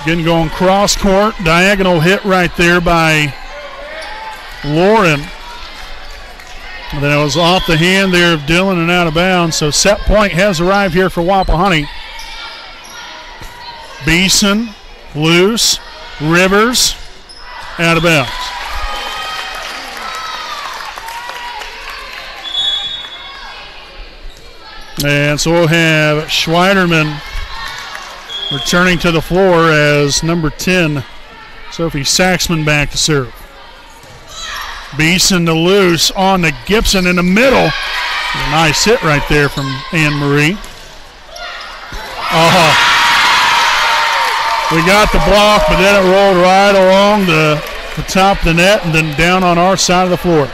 Again, going cross court. Diagonal hit right there by Lauren. And then it was off the hand there of Dillon and out of bounds. So set point has arrived here for Wapahani. Beeson, loose, Rivers, out of bounds. And so we'll have Schweiderman returning to the floor as number 10, Sophie Saxman, back to serve. Beeson to loose on to Gibson in the middle. A nice hit right there from Anne Marie. Oh, we got the block, but then it rolled right along the top of the net and then down on our side of the floor.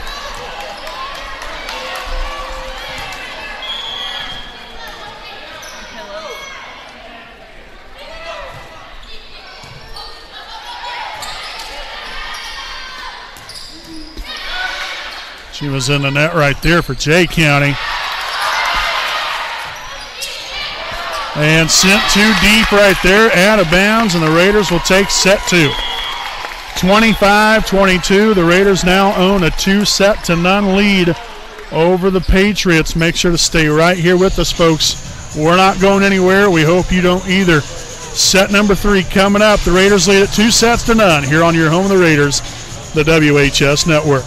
She was in the net right there for Jay County. And sent too deep right there, out of bounds, and the Raiders will take set 2. 25-22, the Raiders now own a 2-0 lead over the Patriots. Make sure to stay right here with us, folks. We're not going anywhere. We hope you don't either. Set number 3 coming up. The Raiders lead it 2-0 here on your home of the Raiders, the WHS Network.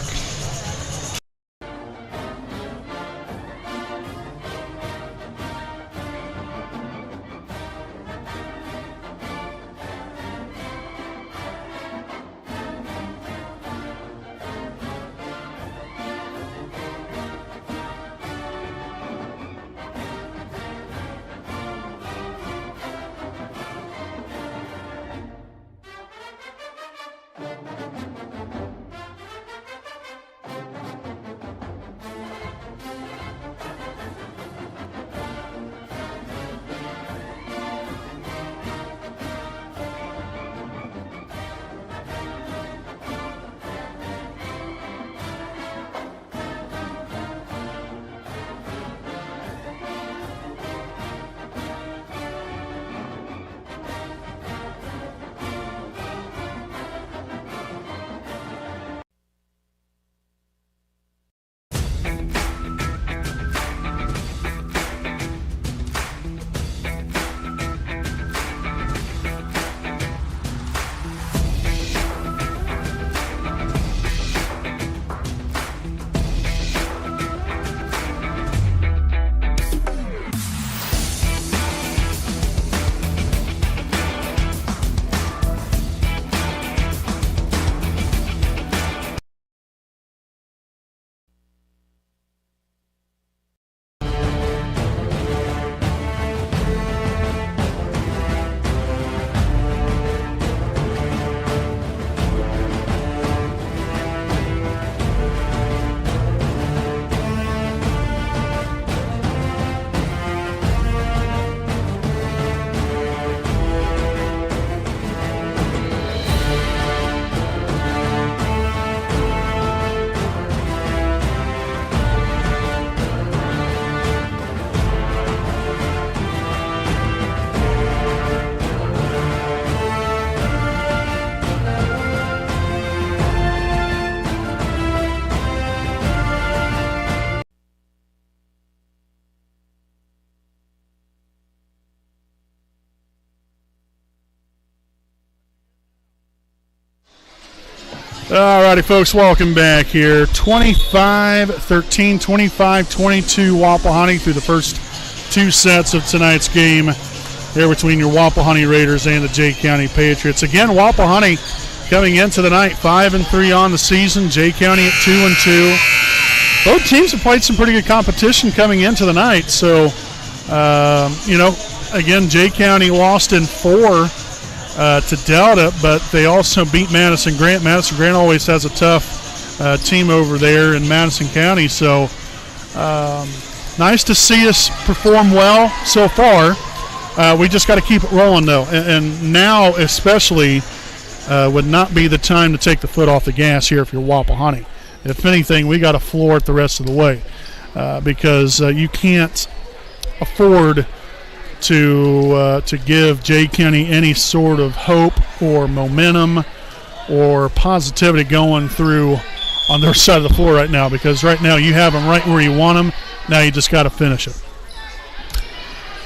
All righty, folks, welcome back here. 25-13, 25-22 Wapahani through the first 2 sets of tonight's game here between your Wapahani Raiders and the Jay County Patriots. Again, Wapahani coming into the night 5-3 on the season. Jay County at 2-2. Both teams have played some pretty good competition coming into the night. So, again, Jay County lost in 4 to Delta, but they also beat Madison Grant. Madison Grant always has a tough team over there in Madison County. So nice to see us perform well so far. We just got to keep it rolling, though. And now especially would not be the time to take the foot off the gas here if you're Wapahani. If anything, we got to floor it the rest of the way because you can't afford to give Jay County any sort of hope or momentum or positivity going through on their side of the floor right now, because right now you have them right where you want them. Now you just got to finish it.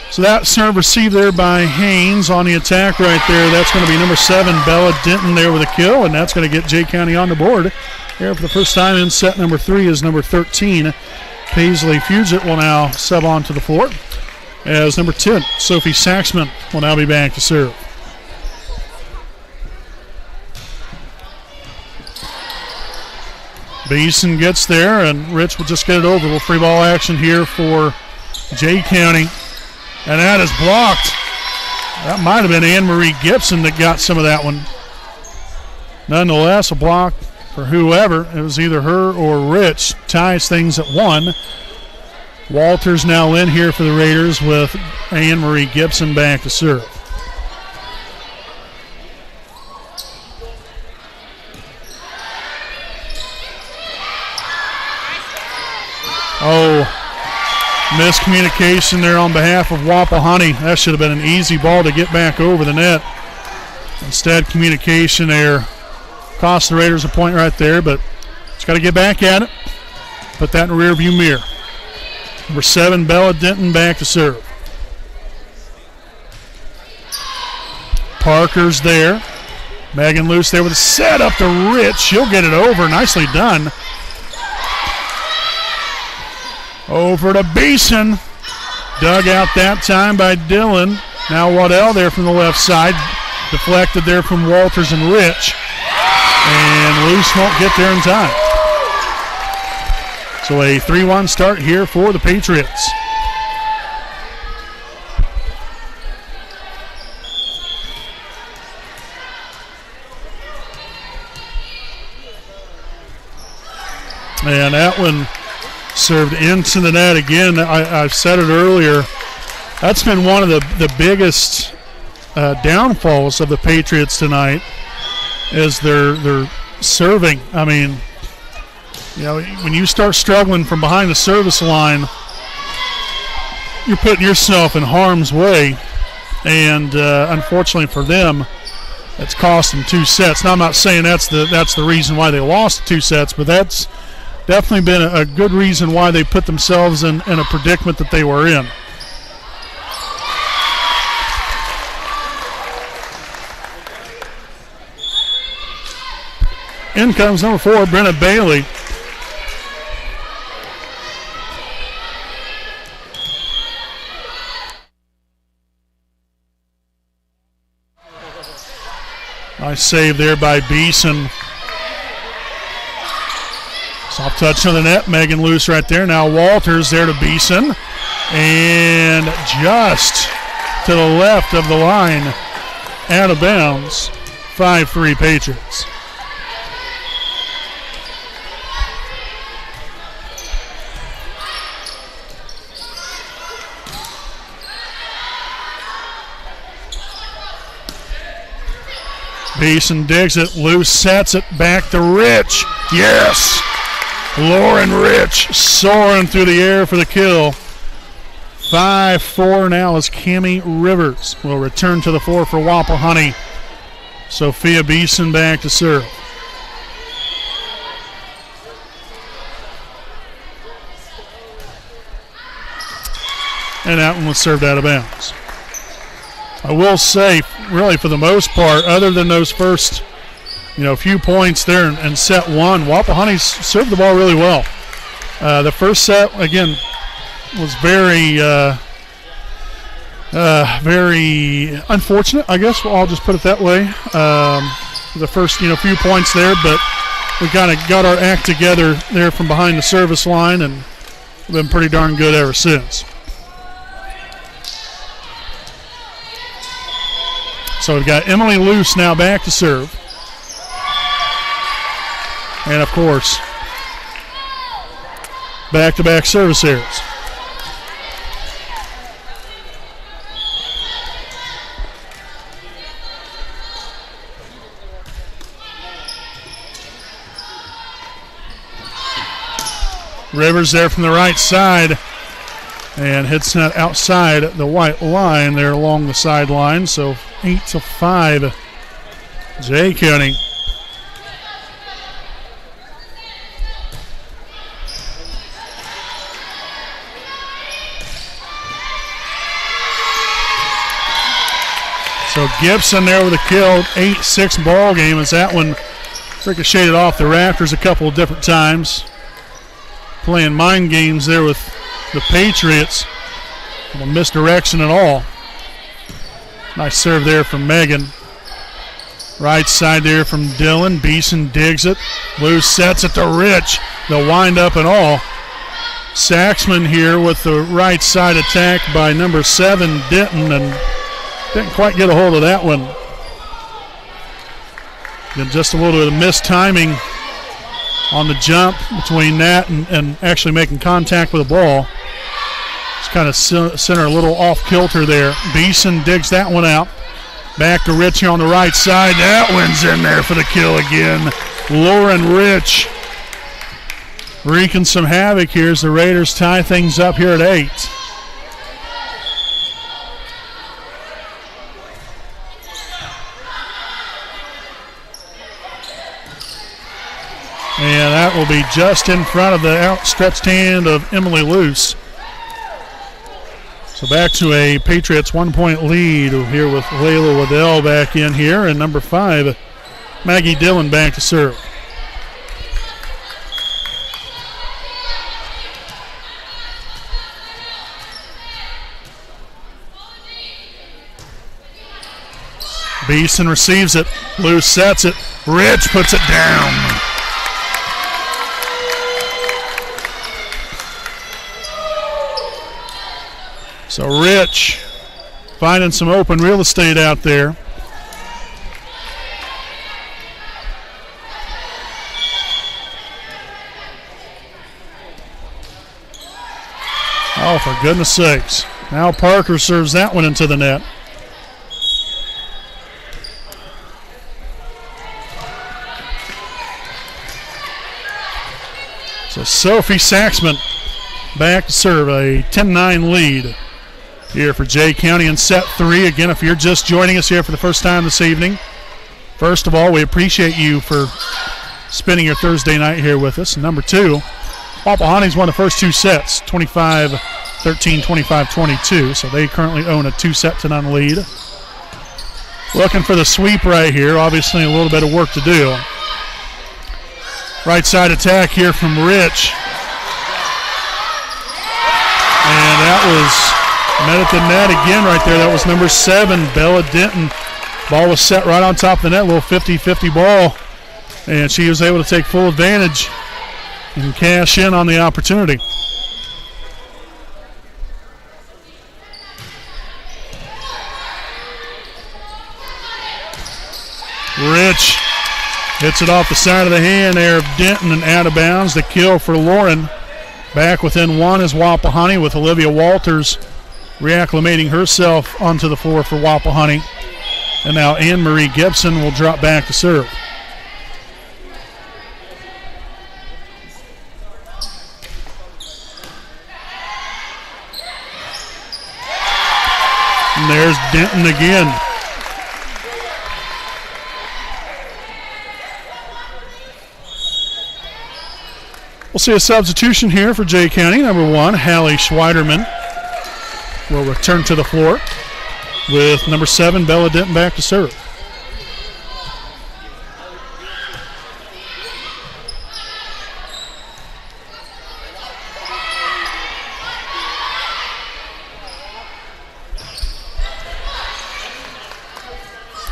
So that serve received there by Haynes on the attack right there. That's going to be number 7, Bella Denton there with a kill, and that's going to get Jay County on the board. Here for the first time in set number 3 is number 13, Paisley Fugit will now sub onto the floor, as number 10, Sophie Saxman, will now be back to serve. Beeson gets there, and Rich will just get it over. A little free ball action here for Jay County, and that is blocked. That might have been Anne-Marie Gibson that got some of that one. Nonetheless, a block for whoever. It was either her or Rich. Ties things at 1. Walters now in here for the Raiders with Anne-Marie Gibson back to serve. Oh, miscommunication there on behalf of Wapahani. That should have been an easy ball to get back over the net. Instead, communication there cost the Raiders a point right there, but just got to get back at it. Put that in the rearview mirror. Number 7, Bella Denton back to serve. Parker's there. Megan Luce there with a set up to Rich. She'll get it over. Nicely done. Over to Beeson. Dug out that time by Dillon. Now Waddell there from the left side. Deflected there from Walters and Rich. And Luce won't get there in time. So a 3-1 start here for the Patriots. And that one served into the net again. I've said it earlier. That's been one of the biggest downfalls of the Patriots tonight is their serving. I mean, you know, when you start struggling from behind the service line, you're putting yourself in harm's way. And unfortunately for them, that's cost them 2 sets. Now, I'm not saying that's the reason why they lost 2 sets, but that's definitely been a good reason why they put themselves in a predicament that they were in. In comes number 4, Brenna Bailey. Nice save there by Beeson. Soft touch on the net. Megan Luce right there. Now Walters there to Beeson. And just to the left of the line, out of bounds. 5-3 Patriots. Beeson digs it. Luce sets it back to Rich. Yes! Lauren Rich soaring through the air for the kill. 5-4 now as Cammie Rivers will return to the floor for Wapahani. Sophia Beeson back to serve. And that one was served out of bounds. I will say, really for the most part, other than those first few points there in set 1, Wapahani served the ball really well. The first set, again, was very unfortunate, I guess. I'll just put it that way. The first, few points there, but we kind of got our act together there from behind the service line and been pretty darn good ever since. So we've got Emily Luce now back to serve. And, of course, back-to-back service errors. Rivers there from the right side and hits that outside the white line there along the sideline. So 8-5, Jay County. So Gibson there with a kill, 8-6 ball game as that one ricocheted off the rafters a couple of different times. Playing mind games there with the Patriots. No misdirection at all. Nice serve there from Megan. Right side there from Dillon. Beeson digs it. Luce sets it to Rich. The wind up and all. Saxman here with the right side attack by number 7, Denton, and didn't quite get a hold of that one. And just a little bit of missed timing on the jump between that and actually making contact with the ball. Just kind of center a little off kilter there. Beeson digs that one out. Back to Rich here on the right side. That one's in there for the kill again. Lauren Rich wreaking some havoc here as the Raiders tie things up here at 8. And that will be just in front of the outstretched hand of Emily Luce. So back to a Patriots 1-point lead here with Layla Waddell back in here, and number 5, Maggie Dillon back to serve. Beeson receives it. Loose sets it. Rich puts it down. So Rich finding some open real estate out there. Oh, for goodness sakes. Now Parker serves that one into the net. So Sophie Saxman back to serve, a 10-9 lead here for Jay County in set 3. Again, if you're just joining us here for the first time this evening, first of all, we appreciate you for spending your Thursday night here with us. Number 2, Wapahani's won the first 2 sets, 25-13, 25-22, so they currently own a 2-set-to-none lead. Looking for the sweep right here, obviously a little bit of work to do. Right side attack here from Rich. And that was met at the net again right there. That was number 7, Bella Denton. Ball was set right on top of the net, a little 50-50 ball. And she was able to take full advantage and cash in on the opportunity. Rich hits it off the side of the hand there of Denton and out of bounds. The kill for Lauren. Back within 1 is Wapahani with Olivia Walters reacclimating herself onto the floor for Wapahani. And now Anne-Marie Gibson will drop back to serve. And there's Denton again. We'll see a substitution here for Jay County. Number 1, Hallie Schweiderman will return to the floor with number 7, Bella Denton back to serve.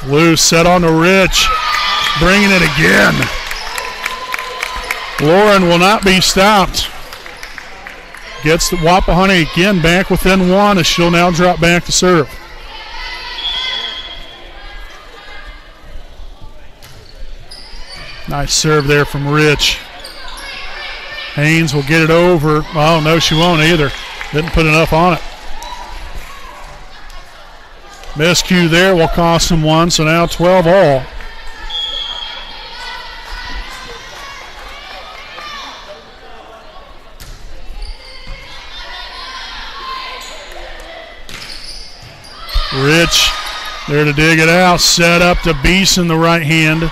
Loose set on to Rich, bringing it again. Lauren will not be stopped. Gets the Wapahani again back within 1 as she'll now drop back to serve. Nice serve there from Rich. Haynes will get it over. Oh, no, she won't either. Didn't put enough on it. Miscue there will cost them 1, so now 12 all. Rich there to dig it out. Set up to Beeson, the right hand.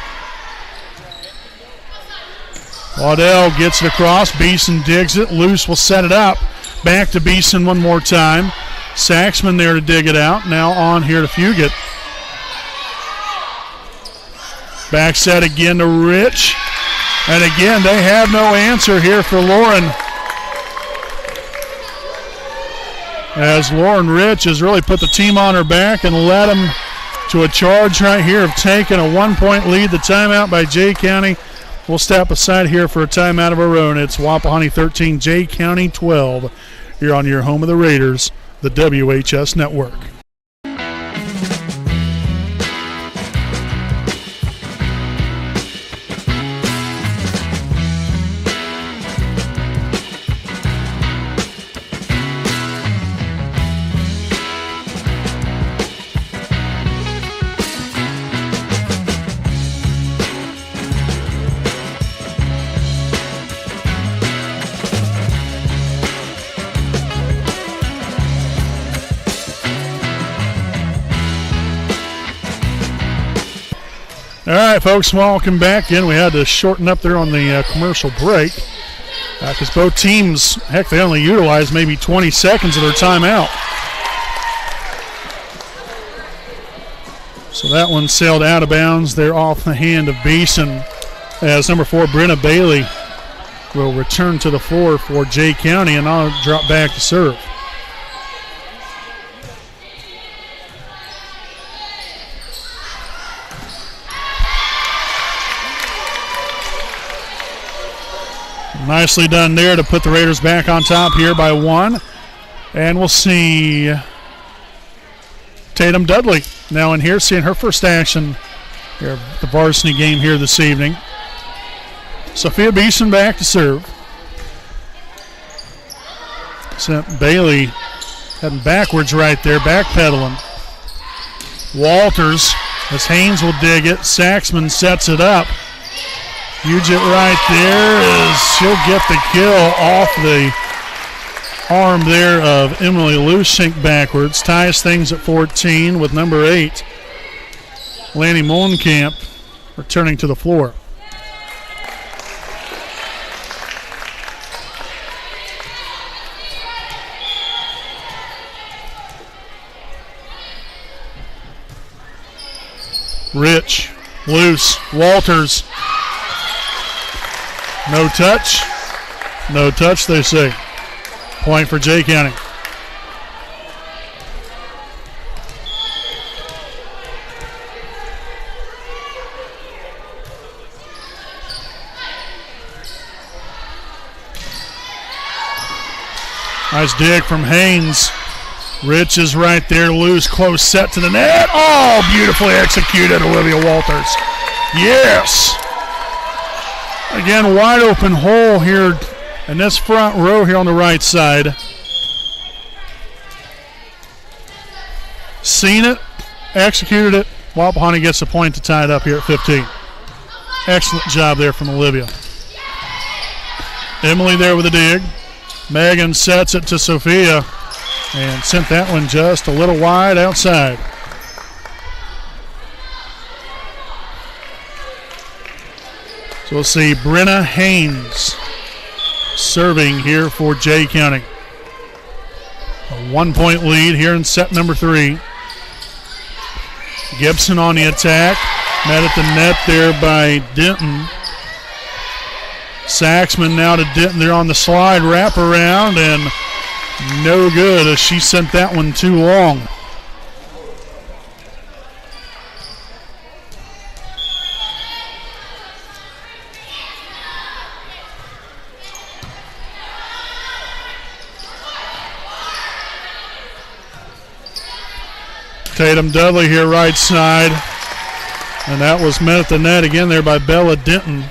Waddell gets it across. Beeson digs it. Luce will set it up. Back to Beeson one more time. Saxman there to dig it out. Now on here to Fugit. Back set again to Rich. And again, they have no answer here for Lauren. As Lauren Rich has really put the team on her back and led them to a charge right here of taking a 1-point lead. The timeout by Jay County. We'll step aside here for a timeout of our own. It's Wapahani 13, Jay County 12. Here on your home of the Raiders, the WHS Network. All right, folks, welcome back in. We had to shorten up there on the commercial break because both teams, heck, they only utilized maybe 20 seconds of their timeout. So that one sailed out of bounds there off the hand of Beeson, as number 4, Brenna Bailey, will return to the floor for Jay County, and I'll drop back to serve. Nicely done there to put the Raiders back on top here by 1. And we'll see Tatum Dudley now in here, seeing her first action here at the varsity game here this evening. Sophia Beeson back to serve. Sent Bailey heading backwards right there, backpedaling. Walters, as Haynes will dig it. Saxman sets it up. Huge it right there as she'll get the kill off the arm there of Emily Luschink backwards. Ties things at 14 with number 8, Lanny Molenkamp, returning to the floor. Rich, loose, Walters. No touch. No touch, they say. Point for Jay County. Nice dig from Haynes. Rich is right there, loose, close set to the net. Oh, beautifully executed, Olivia Walters. Yes. Again, wide open hole here in this front row here on the right side. Seen it, executed it. Wapahani gets a point to tie it up here at 15. Excellent job there from Olivia. Emily there with a dig. Megan sets it to Sophia and sent that one just a little wide outside. So we'll see Brenna Haynes serving here for Jay County. A 1-point lead here in set number 3. Gibson on the attack. Met at the net there by Denton. Saxman now to Denton there on the slide. Wrap around and no good as she sent that one too long. Tatum Dudley here right side. And that was met at the net again there by Bella Denton.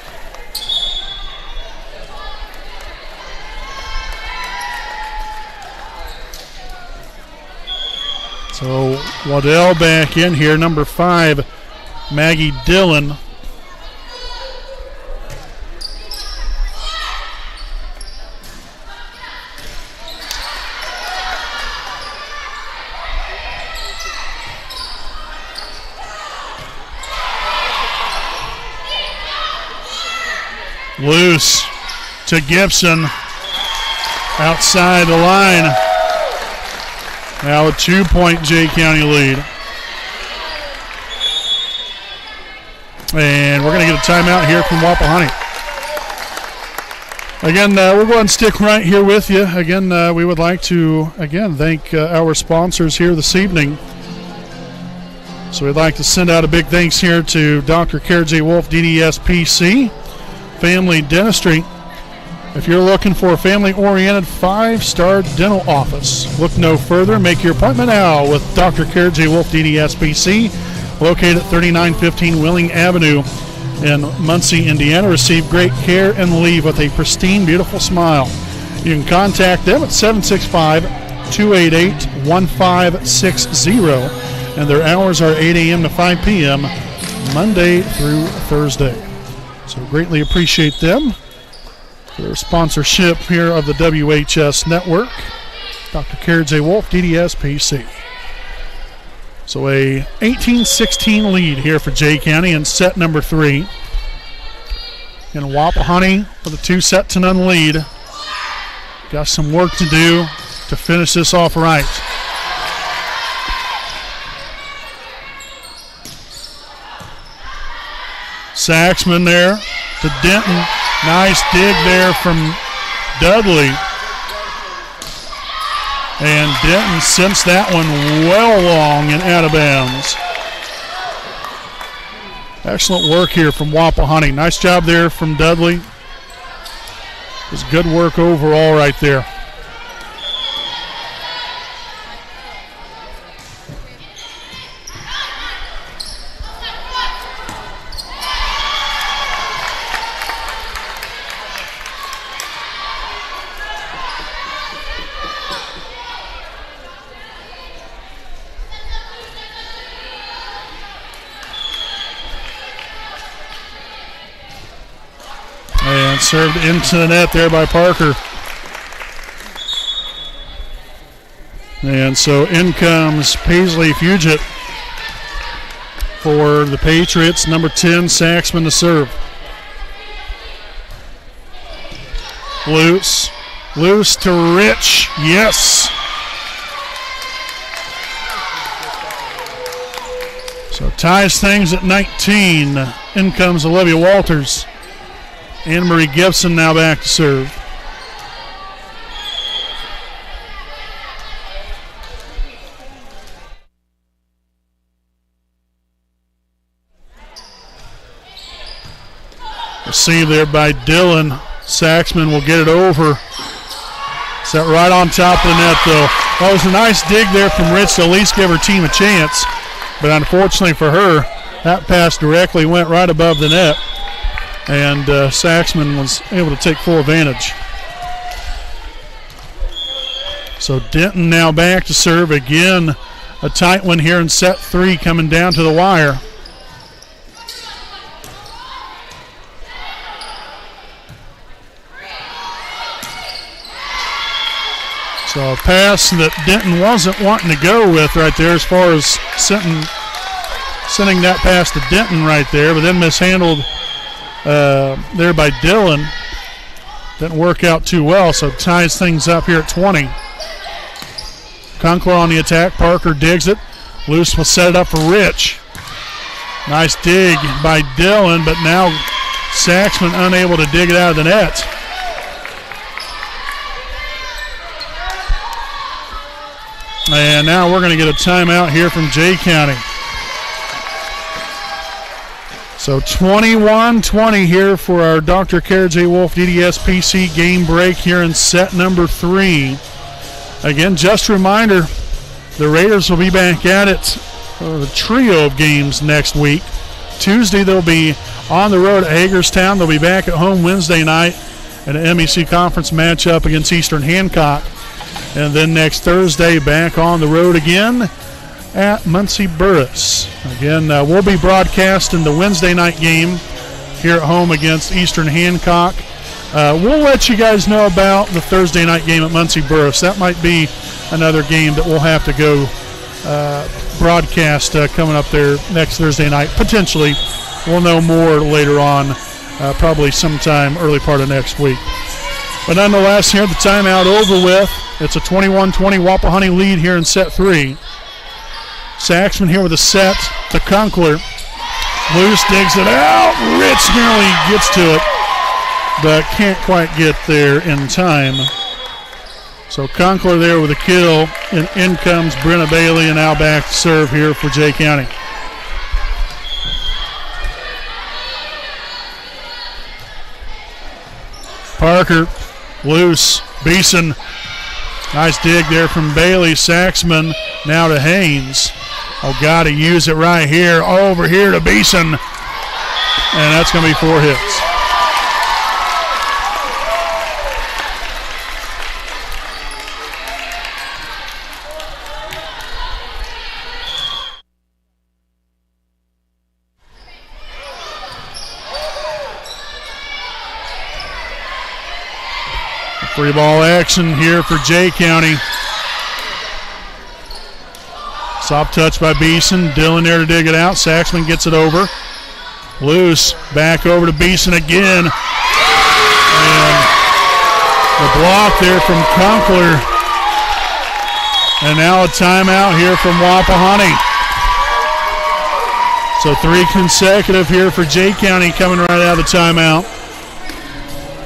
So Waddell back in here, number 5, Maggie Dillon. Loose to Gibson, outside the line. Now a 2-point Jay County lead. And we're going to get a timeout here from Wapahani. Again, we'll go ahead and stick right here with you. Again, we would like to, thank our sponsors here this evening. So we'd like to send out a big thanks here to Dr. Kara J. Wolf, DDS PC, Family Dentistry. If you're looking for a family-oriented 5-star dental office, look no further. Make your appointment now with Dr. Kara J. Wolf, DDS PC, located at 3915 Willing Avenue in Muncie, Indiana. Receive great care and leave with a pristine, beautiful smile. You can contact them at 765-288-1560, and their hours are 8 a.m. to 5 p.m. Monday through Thursday. So greatly appreciate them for their sponsorship here of the WHS Network. Dr. Kara J. Wolf, DDS PC. So a 18-16 lead here for Jay County in set number 3. And Wapahani with a 2-0 lead. Got some work to do to finish this off right. Saxman there to Denton. Nice dig there from Dudley. And Denton sends that one well long and out of bounds. Excellent work here from Wapahani. Nice job there from Dudley. It was good work overall right there. And served into the net there by Parker. And so in comes Paisley Fugit for the Patriots. Number 10, Saxman to serve. Loose to Rich. Yes. So ties things at 19. In comes Olivia Walters. Anne-Marie Gibson now back to serve. Received there by Dillon. Saxman will get it over. Set right on top of the net, though. That was a nice dig there from Rich to at least give her team a chance. But unfortunately for her, that pass directly went right above the net. And Saxman was able to take full advantage. So Denton now back to serve. Again, a tight one here in set 3 coming down to the wire. So a pass that Denton wasn't wanting to go with right there as far as sending that pass to Denton right there, but then mishandled there by Dillon. Didn't work out too well, so ties things up here at 20. Conkler on the attack. Parker digs it. Luce will set it up for Rich. Nice dig by Dillon, but now Saxman unable to dig it out of the net. And now we're going to get a timeout here from Jay County. So 21-20 here for our Dr. Kara J. Wolf DDS PC game break here in set number 3. Again, just a reminder, the Raiders will be back at it for the trio of games next week. Tuesday they'll be on the road at Hagerstown. They'll be back at home Wednesday night in an MEC conference matchup against Eastern Hancock. And then next Thursday back on the road again at Muncie Burris. Again, we'll be broadcasting the Wednesday night game here at home against Eastern Hancock. We'll let you guys know about the Thursday night game at Muncie Burris. That might be another game that we'll have to go broadcast coming up there next Thursday night. Potentially, we'll know more later on, probably sometime early part of next week. But nonetheless, here the timeout over with. It's a 21-20 Wapahani lead here in set 3. Saxman here with a set to Conkler. Luce digs it out. Rich nearly gets to it, but can't quite get there in time. So Conkler there with a kill, and in comes Brenna Bailey, and now back to serve here for Jay County. Parker, Luce, Beeson. Nice dig there from Bailey. Saxman now to Haynes. Oh, got to use it right here. Over here to Beeson. And that's going to be 4 hits. Free ball action here for Jay County. Soft touch by Beeson. Dillon there to dig it out. Saxman gets it over. Loose. Back over to Beeson again. And the block there from Conkler. And now a timeout here from Wapahani. So 3 consecutive here for Jay County coming right out of the timeout.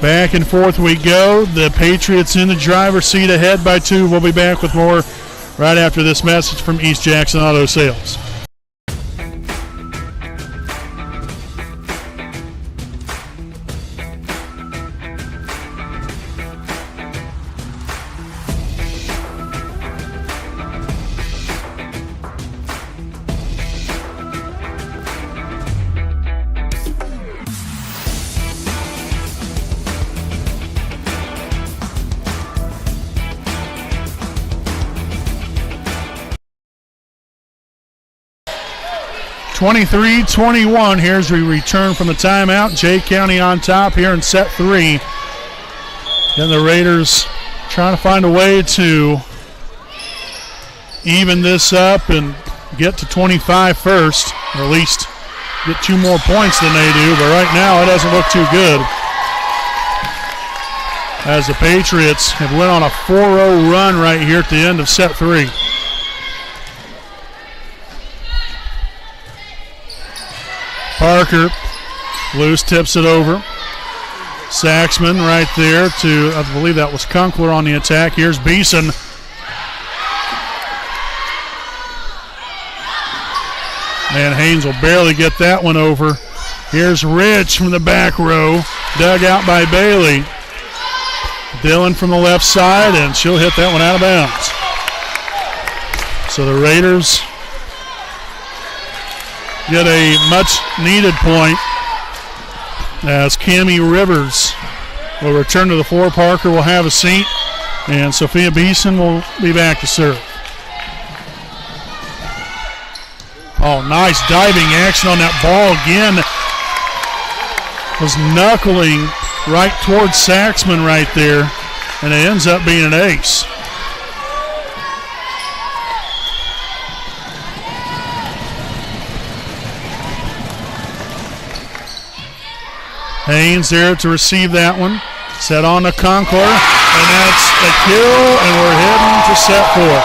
Back and forth we go. The Patriots in the driver's seat ahead by 2. We'll be back with more right after this message from East Jackson Auto Sales. (23-21). Here's we return from the timeout. Jay County on top here in set 3. Then the Raiders trying to find a way to even this up and get to 25 first, or at least get 2 more points than they do. But right now it doesn't look too good, as the Patriots have went on a 4-0 run right here at the end of set 3. Parker, loose, tips it over. Saxman right there to, I believe that was Kunkler on the attack. Here's Beeson. And Haynes will barely get that one over. Here's Rich from the back row, dug out by Bailey. Dillon from the left side, and she'll hit that one out of bounds. So the Raiders get a much-needed point as Cammie Rivers will return to the floor. Parker will have a seat, and Sophia Beeson will be back to serve. Oh, nice diving action on that ball again. Was knuckling right towards Saxman right there, and it ends up being an ace. Haynes there to receive that one. Set on to Conkler, and that's a kill, and we're heading to set 4.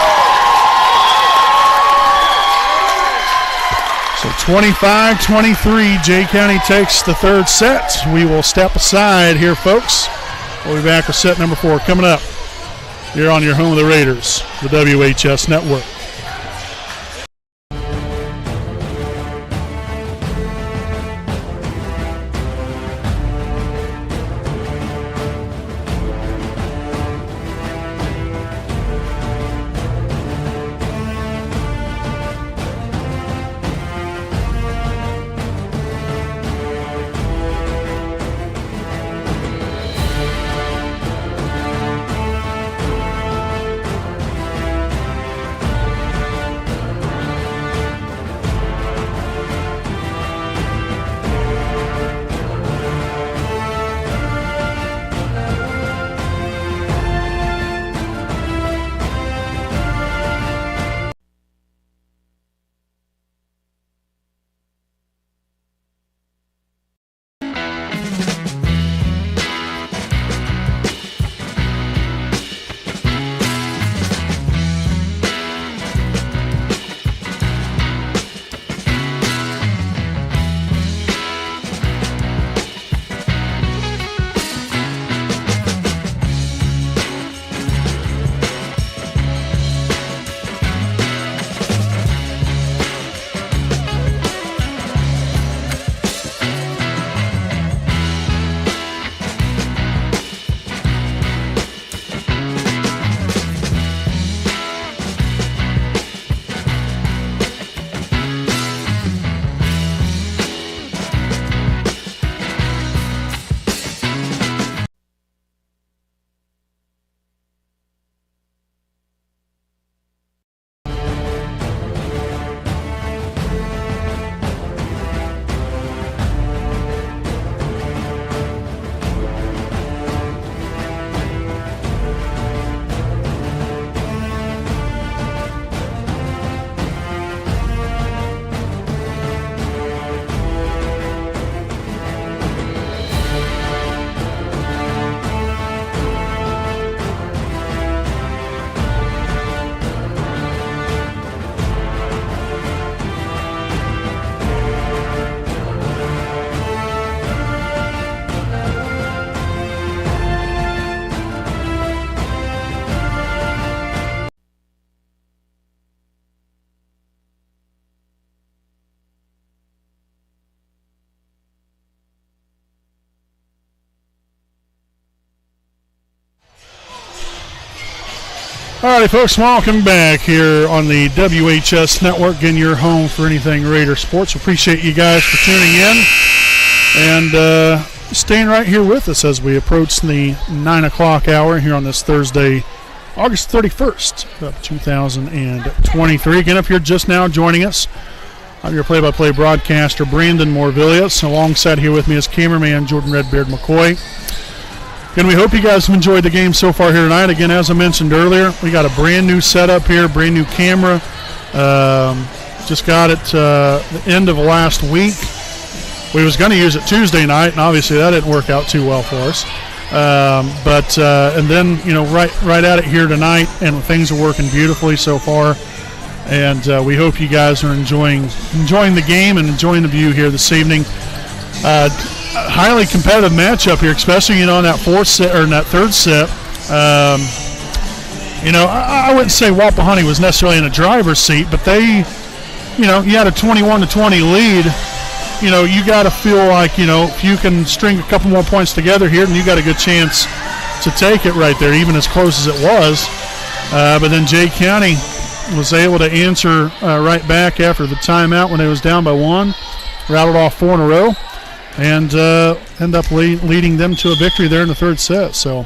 So 25-23, Jay County takes the third set. We will step aside here, folks. We'll be back with set number 4 coming up here on your home of the Raiders, the WHS Network. All right, folks, welcome back here on the WHS Network, getting your home for anything Raider sports. Appreciate you guys for tuning in and staying right here with us as we approach the 9 o'clock hour here on this Thursday, August 31st of 2023. Again, if you're just now joining us, I'm your play-by-play broadcaster, Brandon Morvillius. Alongside here with me is cameraman Jordan Redbeard McCoy. And we hope you guys have enjoyed the game so far here tonight. Again, as I mentioned earlier, we got a brand new setup here, brand new camera. Just got it the end of last week. We was going to use it Tuesday night, and obviously that didn't work out too well for us. And then, you know, right at it here tonight, and things are working beautifully so far. And we hope you guys are enjoying the game and enjoying the view here this evening. Highly competitive matchup here, especially, you know, in that fourth set or in that third set. You know, I wouldn't say Wapahani was necessarily in a driver's seat, but they, you know, you had a 21-20 lead. You know, you got to feel like, you know, if you can string a couple more points together here, then you got a good chance to take it right there, even as close as it was. But then Jay County was able to answer right back after the timeout when they was down by one, rattled off 4 in a row, and end up leading them to a victory there in the third set. So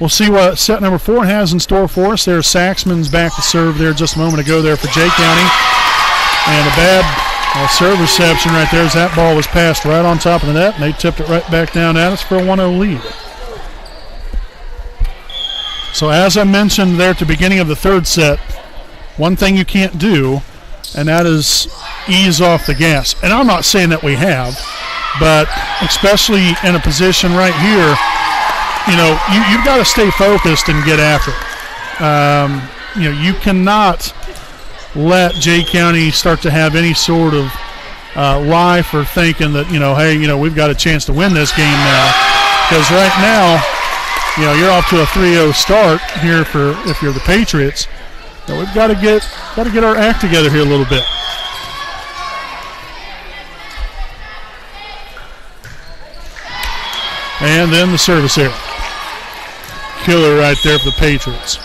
we'll see what set number 4 has in store for us. There's Saxman's back to serve there just a moment ago there for Jay County. And a bad serve reception right there as that ball was passed right on top of the net, and they tipped it right back down at us for a 1-0 lead. So as I mentioned there at the beginning of the third set, one thing you can't do, and that is ease off the gas. And I'm not saying that we have, but especially in a position right here, you know, you've got to stay focused and get after it. You know, you cannot let Jay County start to have any sort of life or thinking that, you know, hey, you know, we've got a chance to win this game now. Because right now, you know, you're off to a 3-0 start here for if you're the Patriots. So we've got to get our act together here a little bit. And then the service error. Killer right there for the Patriots.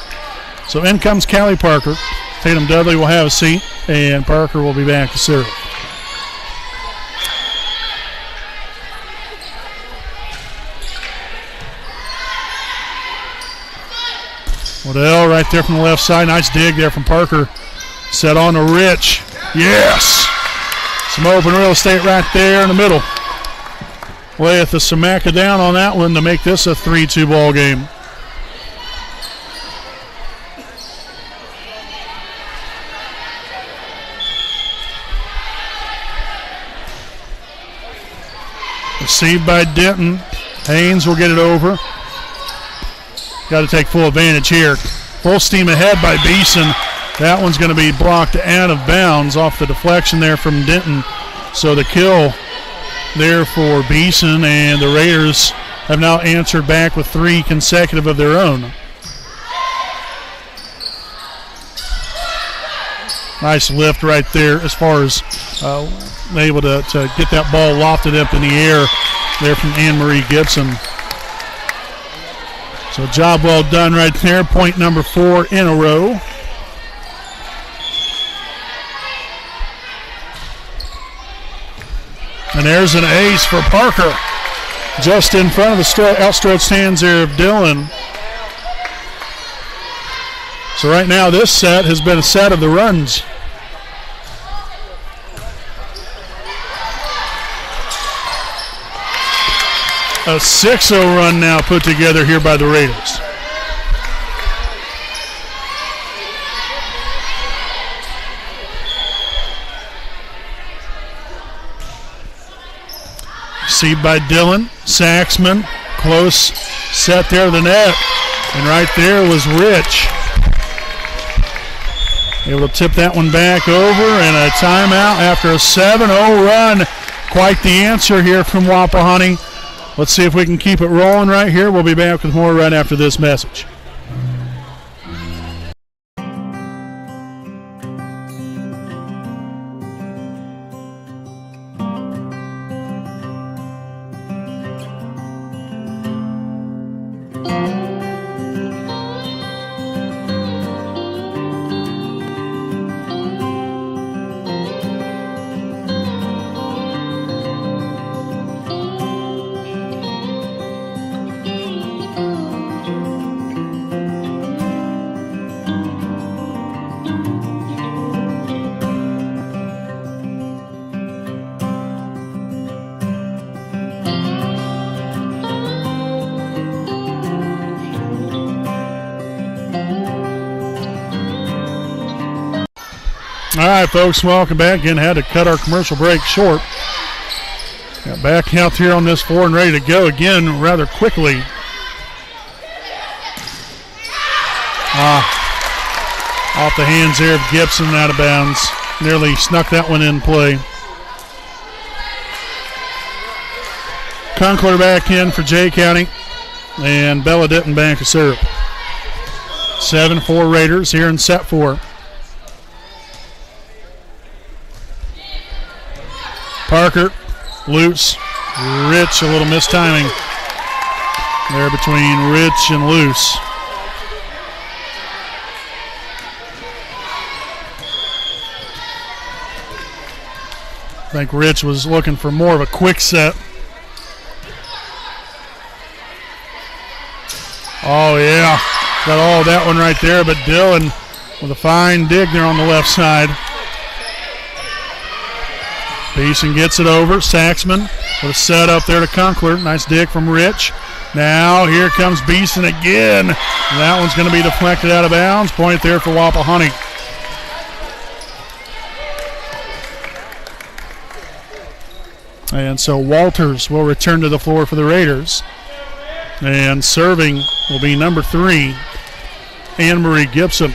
So in comes Callie Parker. Tatum Dudley will have a seat, and Parker will be back to serve. Waddell right there from the left side. Nice dig there from Parker. Set on to Rich. Yes! Some open real estate right there in the middle. Layeth the Samaka down on that one to make this a 3-2 ball game. Received by Denton. Haynes will get it over. Got to take full advantage here. Full steam ahead by Beeson. That one's going to be blocked out of bounds off the deflection there from Denton. So the kill there for Beeson, and the Raiders have now answered back with 3 consecutive of their own. Nice lift right there as far as able to get that ball lofted up in the air there from Anne-Marie Gibson. So job well done right there. Point number 4 in a row. And there's an ace for Parker. Just in front of the outstretched hands there of Dillon. So right now this set has been a set of the runs. A 6-0 run now put together here by the Raiders. Received by Dillon. Saxman, close set there to the net. And right there was Rich. Able to tip that one back over, and a timeout after a 7-0 run. Quite the answer here from Wapahani. Let's see if we can keep it rolling right here. We'll be back with more right after this message. All right, folks, welcome back. Again, had to cut our commercial break short. Got back out here on this floor and ready to go again rather quickly. Off the hands there of Gibson, out of bounds. Nearly snuck that one in play. Conkler back in for Jay County, and Bella Ditton back to serve. 7-4 Raiders here in set 4. Parker, loose, Rich, a little mistiming there between Rich and Loose. I think Rich was looking for more of a quick set. Oh, yeah. Got all of that one right there, but Dillon with a fine dig there on the left side. Beeson gets it over. Saxman with a set up there to Conkler. Nice dig from Rich. Now here comes Beeson again. That one's going to be deflected out of bounds. Point there for Wapahani. And so Walters will return to the floor for the Raiders. And serving will be number 3, Anne-Marie Gibson.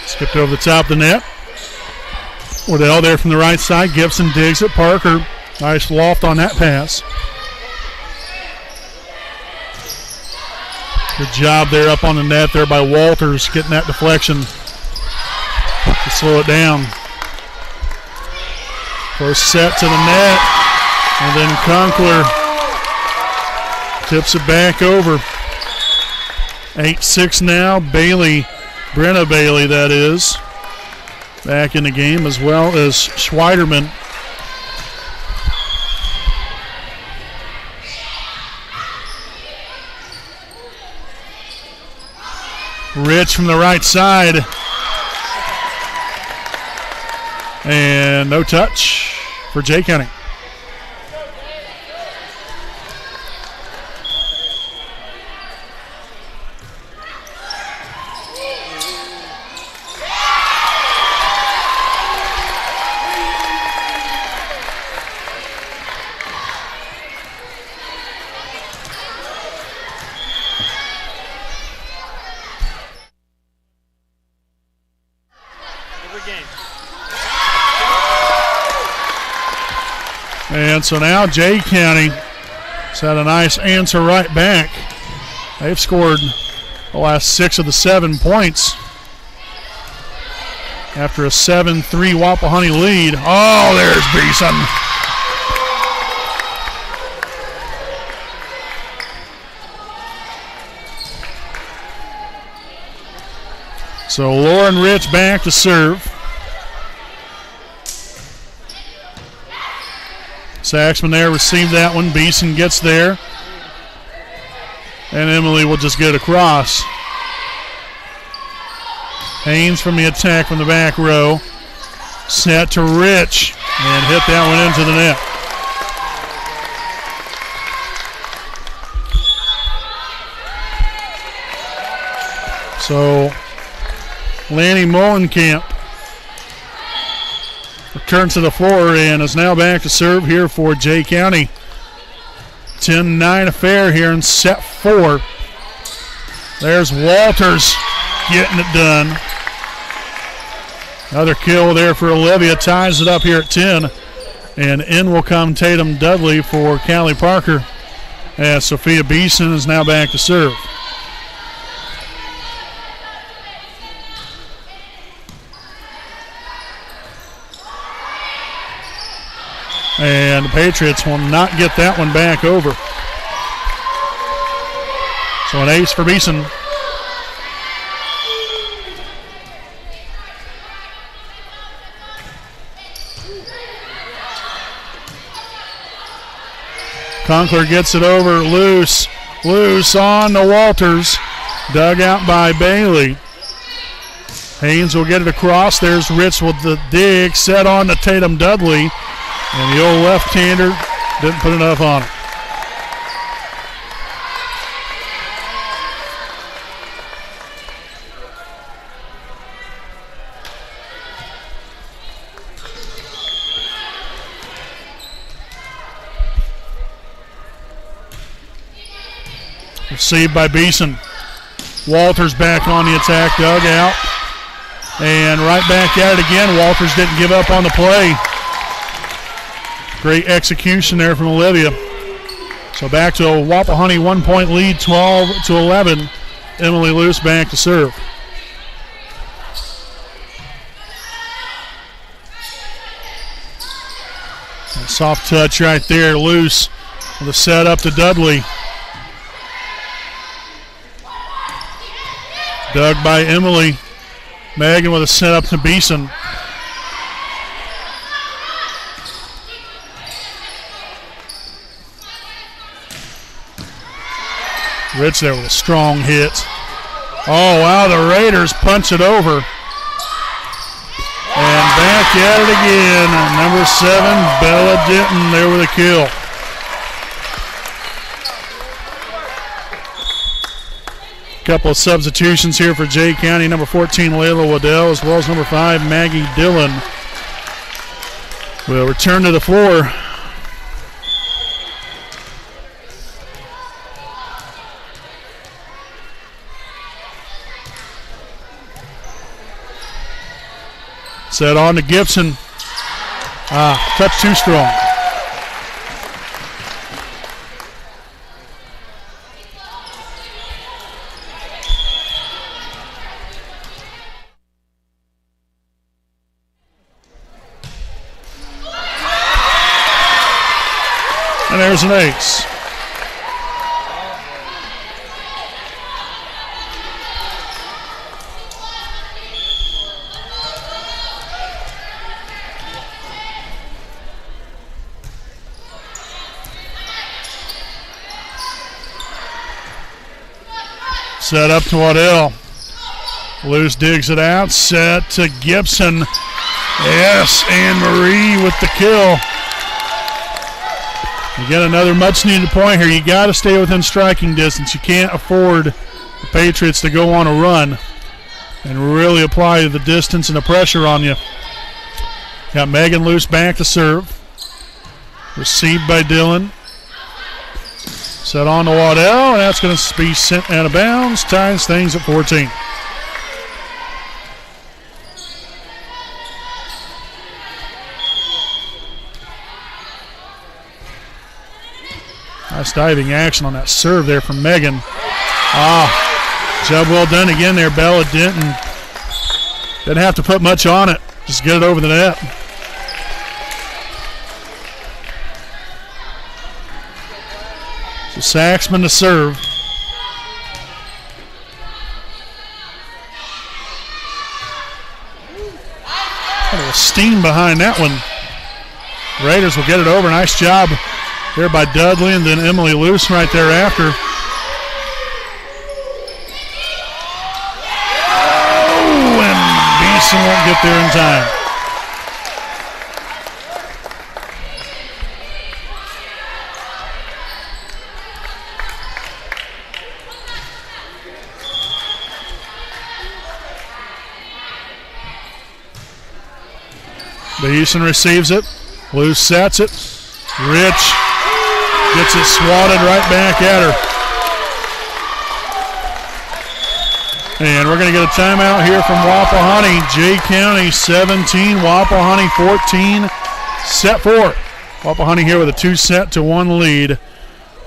Skipped over the top of the net. Wardell there from the right side. Gibson digs it. Parker, nice loft on that pass. Good job there up on the net there by Walters, getting that deflection to slow it down. First set to the net, and then Conkler tips it back over. 8-6 now. Bailey, Brenna Bailey, that is, back in the game, as well as Schweiderman. Rich from the right side. And no touch for Jay County. And so now Jay County has had a nice answer right back. They've scored the last 6 of the 7 points after a 7-3 Wapahani lead. Oh, there's Beeson. So Lauren Rich back to serve. Saxman there received that one. Beeson gets there. And Emily will just get across. Haynes from the attack from the back row. Set to Rich. And hit that one into the net. So Lanny Mullenkamp returns to the floor and is now back to serve here for Jay County. 10-9 affair here in set 4. There's Walters getting it done. Another kill there for Olivia. Ties it up here at 10. And in will come Tatum Dudley for Callie Parker, as Sophia Beeson is now back to serve. And the Patriots will not get that one back over. So an ace for Beeson. Conkler gets it over, loose on to Walters. Dug out by Bailey. Haynes will get it across. There's Ritz with the dig, set on to Tatum Dudley. And the old left-hander didn't put enough on it. Received by Beeson. Walters back on the attack dugout. And right back at it again. Walters didn't give up on the play. Great execution there from Olivia. So back to a Wapahani 1-point lead, 12-11. Emily Luce back to serve. A soft touch right there. Luce with a set up to Dudley. Dug by Emily. Megan with a set up to Beeson. Rich there with a strong hit. Oh, wow, the Raiders punch it over. And back at it again. Number 7, Bella Denton there with a kill. Couple of substitutions here for Jay County. Number 14, Layla Waddell, as well as number 5, Maggie Dillon, will return to the floor. Set on to Gibson. Touch too strong. And there's an ace. Set up to Waddell. Luce digs it out. Set to Gibson. Yes, Anne Marie with the kill. You get another much-needed point here. You got to stay within striking distance. You can't afford the Patriots to go on a run and really apply the distance and the pressure on you. Got Megan Luce back to serve. Received by Dillon. Set on to Waddell, and that's going to be sent out of bounds. Ties things at 14. Nice diving action on that serve there from Megan. Job well done again there, Bella Denton. Didn't have to put much on it. Just get it over the net. So Saxman to serve. A little steam behind that one. Raiders will get it over. Nice job there by Dudley, and then Emily Luce right there after. Oh, and Beeson won't get there in time. Beeson receives it. Luce sets it. Rich gets it swatted right back at her. And we're going to get a timeout here from Wapahani. Jay County 17, Wapahani 14. Set 4. Wapahani here with a 2-1 lead.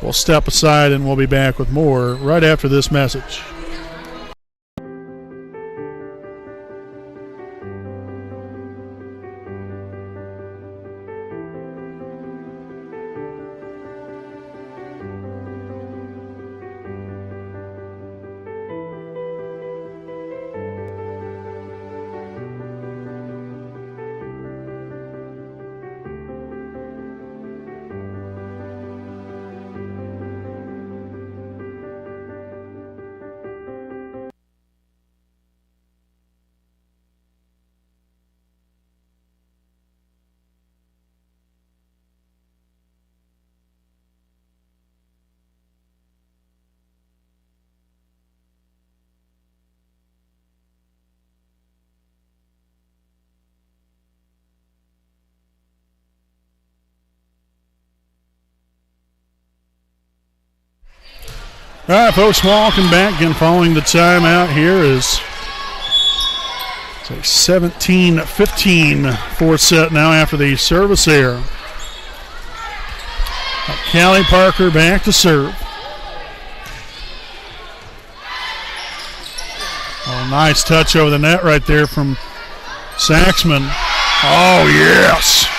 We'll step aside and we'll be back with more right after this message. All right, folks, welcome back again following the timeout here is 17-15 fourth set now after the service error. Callie Parker back to serve. Oh, nice touch over the net right there from Saxman. Oh, yes.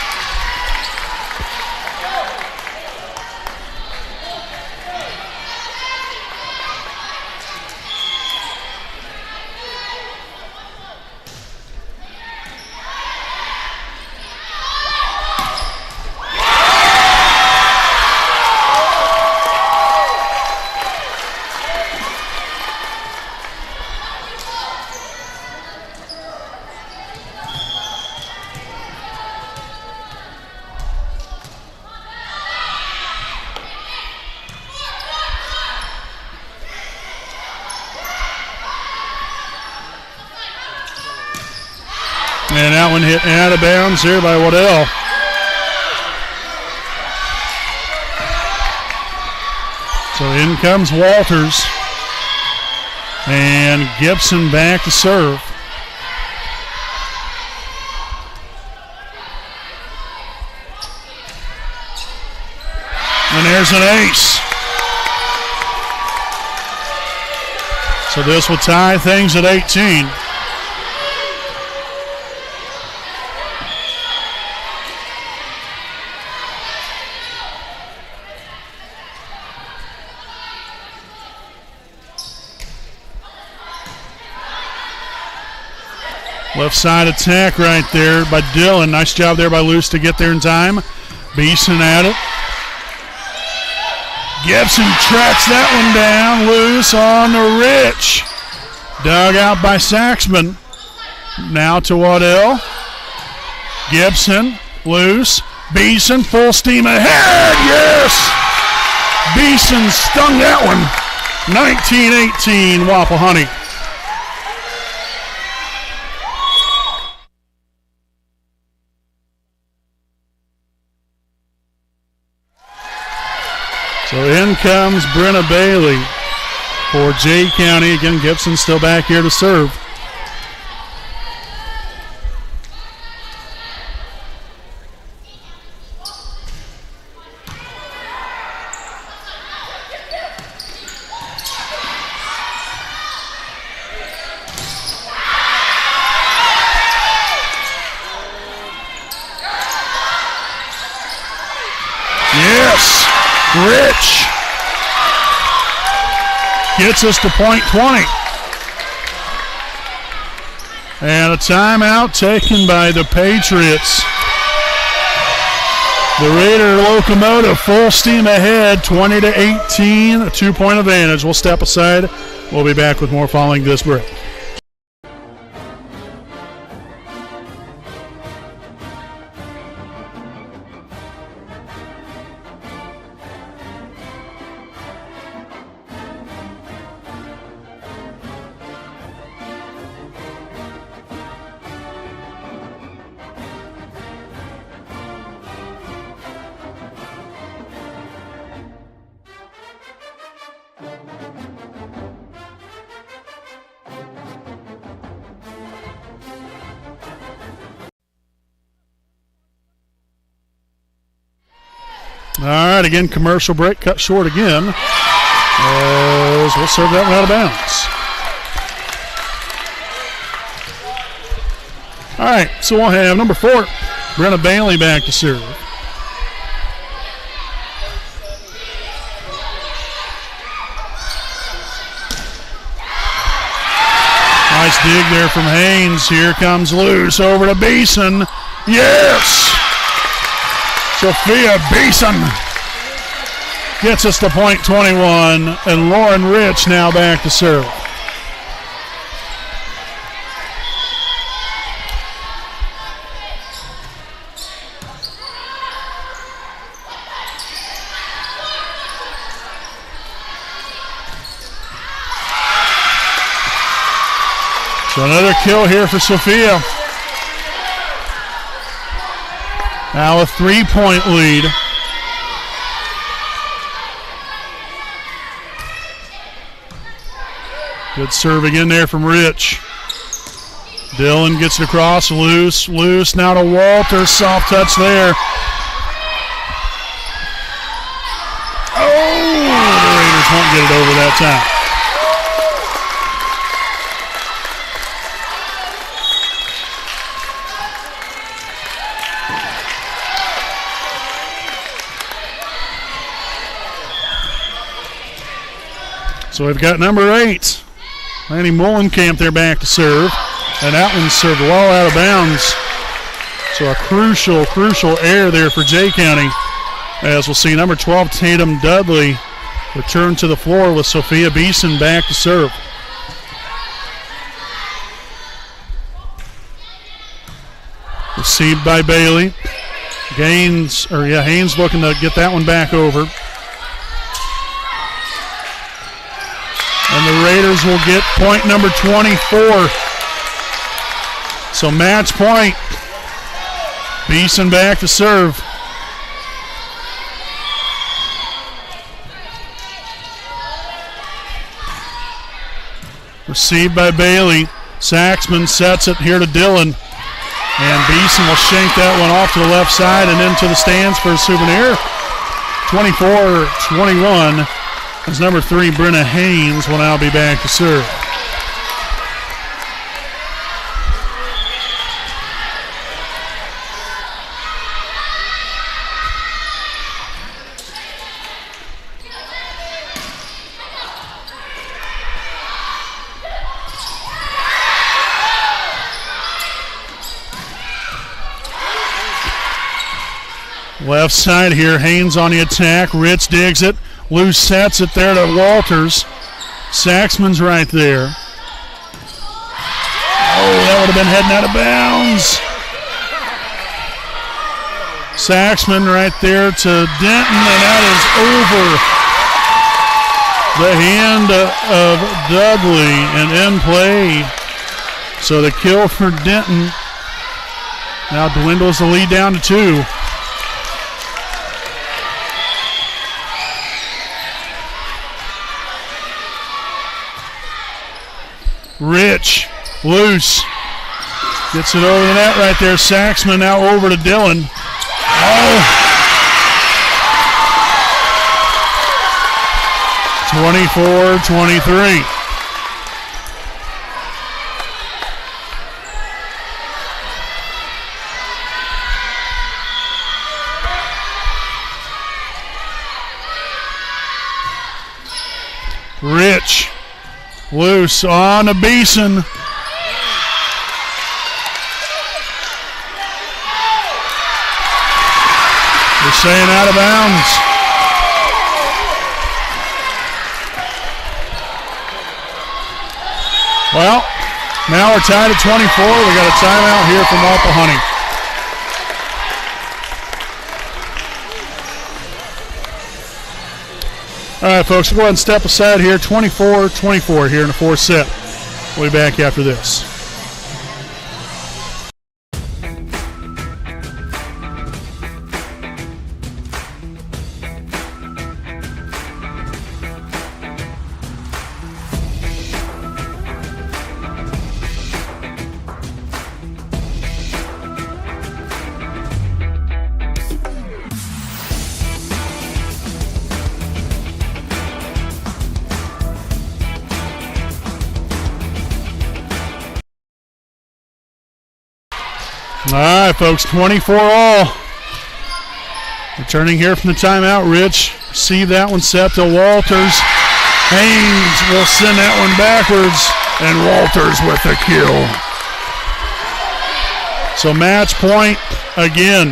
And that one hit out of bounds here by Waddell. So in comes Walters. And Gibson back to serve. And there's an ace. So this will tie things at 18. Left side attack right there by Dillon. Nice job there by Luce to get there in time. Beeson at it. Gibson tracks that one down. Luce on the Rich. Dug out by Saxman. Now to Waddell. Gibson, Luce, Beeson, full steam ahead. Yes! Beeson stung that one. 19-18 Wapahani. So in comes Brenna Bailey for Jay County. Again, Gibson still back here to serve. Yes! Rich gets us to point 20. And a timeout taken by the Patriots. The Raider locomotive full steam ahead, 20-18, a 2-point advantage. We'll step aside. We'll be back with more following this break. All right, again, commercial break cut short again. As we'll serve that one out of bounds. All right, so we'll have number 4, Brenna Bailey back to serve. Nice dig there from Haynes. Here comes Luce over to Beeson. Yes! Sophia Beeson gets us to point 21, and Lauren Rich now back to serve. So another kill here for Sophia. Now a 3-point lead. Good serve again there from Rich. Dillon gets it across, loose, now to Walters, soft touch there. Oh, the Raiders won't get it over that time. So we've got number 8, Lanny Mullenkamp there back to serve. And that one served well out of bounds. So a crucial error there for Jay County. As we'll see, number 12, Tatum Dudley, return to the floor with Sophia Beeson back to serve. Received by Bailey. Haynes looking to get that one back over. And the Raiders will get point number 24. So match point. Beeson back to serve. Received by Bailey. Saxman sets it here to Dillon. And Beeson will shank that one off to the left side and into the stands for a souvenir. 24-21 as number 3, Brenna Haynes, will now be back to serve. Left side here, Haynes on the attack. Ritz digs it. Loose sets it there to Walters. Saxman's right there. Oh, that would have been heading out of bounds. Saxman right there to Denton, and that is over the hand of Dudley and in play. So the kill for Denton now dwindles the lead down to 2. Rich, loose, gets it over the net right there. Saxman now over to Dillon. Oh! 24-23. Rich. Loose on to Beeson. They're saying out of bounds. Well, now we're tied at 24. We got a timeout here from Wapahani. All right, folks, we'll go ahead and step aside here. 24-24 here in the 4th set. We'll be back after this. All right, folks, 24 all. Returning here from the timeout, Rich. Receive that one set to Walters. Haynes will send that one backwards, and Walters with the kill. So match point again.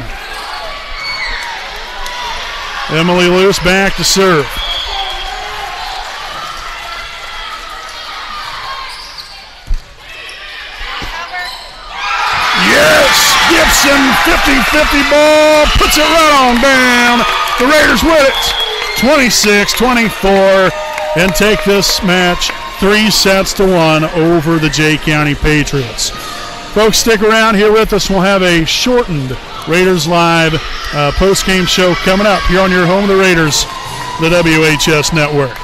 Emily Luce back to serve. Gibson, 50-50 ball, puts it right on down. The Raiders win it, 26-24, and take this match 3-1 over the Jay County Patriots. Folks, stick around here with us. We'll have a shortened Raiders Live post-game show coming up here on your home of the Raiders, the WHS Network.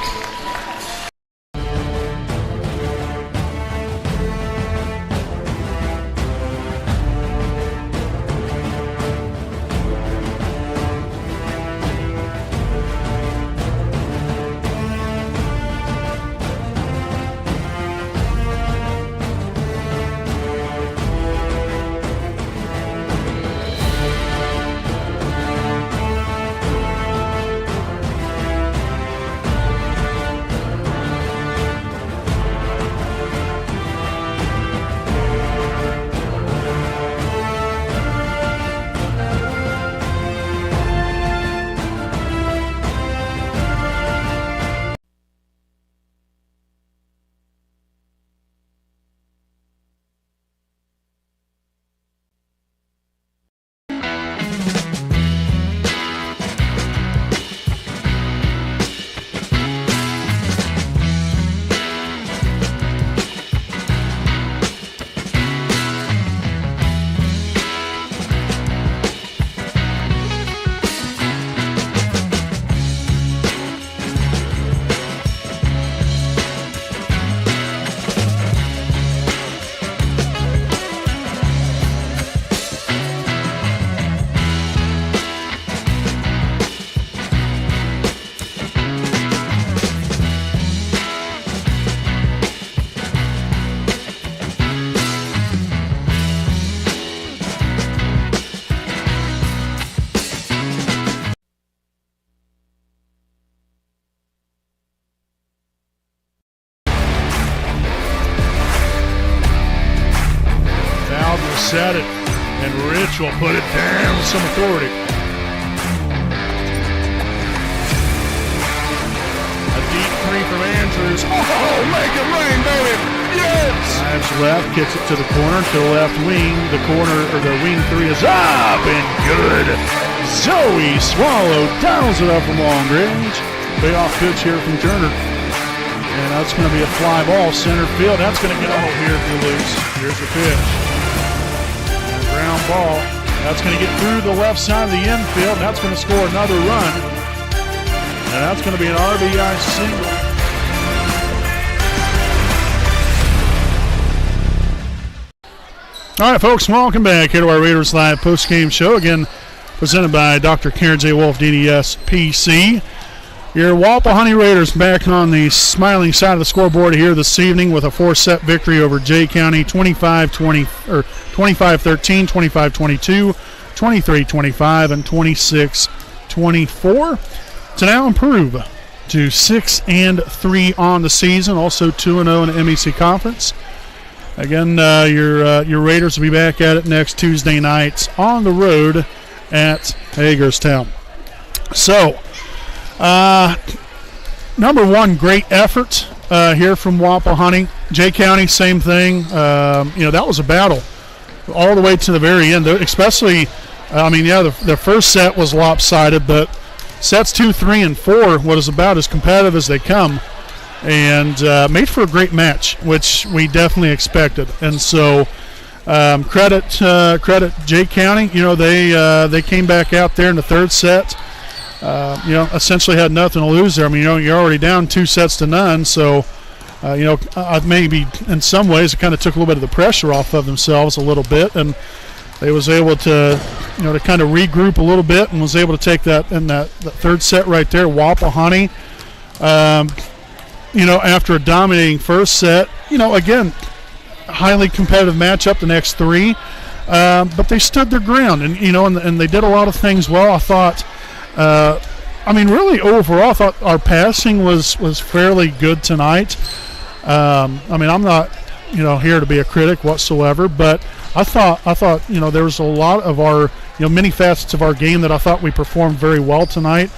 set it, and Rich will put it down with some authority. A deep three from Andrews. Oh, make it rain, baby! Yes! Drives left, kicks it to the corner, to the left wing. The corner, or the wing three is up and good. Zoe Swallow dials it up from long range. Payoff pitch here from Turner. And that's going to be a fly ball, center field. That's going to get out here for loose. Here's the pitch. And a ground ball. That's going to get through the left side of the infield. That's going to score another run. And that's going to be an RBI single. All right, folks, welcome back here to our Raiders Live post-game show. Again, presented by Dr. Karen J. Wolf, DDS PC. Your Wapahani Raiders back on the smiling side of the scoreboard here this evening with a 4-set victory over Jay County, 25-13, 25-22, 23-25, and 26-24. To now improve to 6-3 on the season, also 2-0 in the MEC Conference. Again, your Raiders will be back at it next Tuesday night on the road at Hagerstown. So, number one, great effort here from Wapahani. Jay County, same thing. That was a battle all the way to the very end. Especially, the first set was lopsided, but sets 2, 3, and 4 was about as competitive as they come. And made for a great match, which we definitely expected. And so, credit Jay County. They came back out there in the third set. Essentially had nothing to lose there. You're already down 2-0. So, maybe in some ways it kind of took a little bit of the pressure off of themselves a little bit, and they was able to, to kind of regroup a little bit, and was able to take that in that third set right there. Wapahani. After a dominating first set, again, highly competitive matchup the next three, but they stood their ground, and and they did a lot of things well. I thought, really overall, I thought our passing was fairly good tonight. I'm not, here to be a critic whatsoever, but I thought, there was a lot of our, many facets of our game that I thought we performed very well tonight.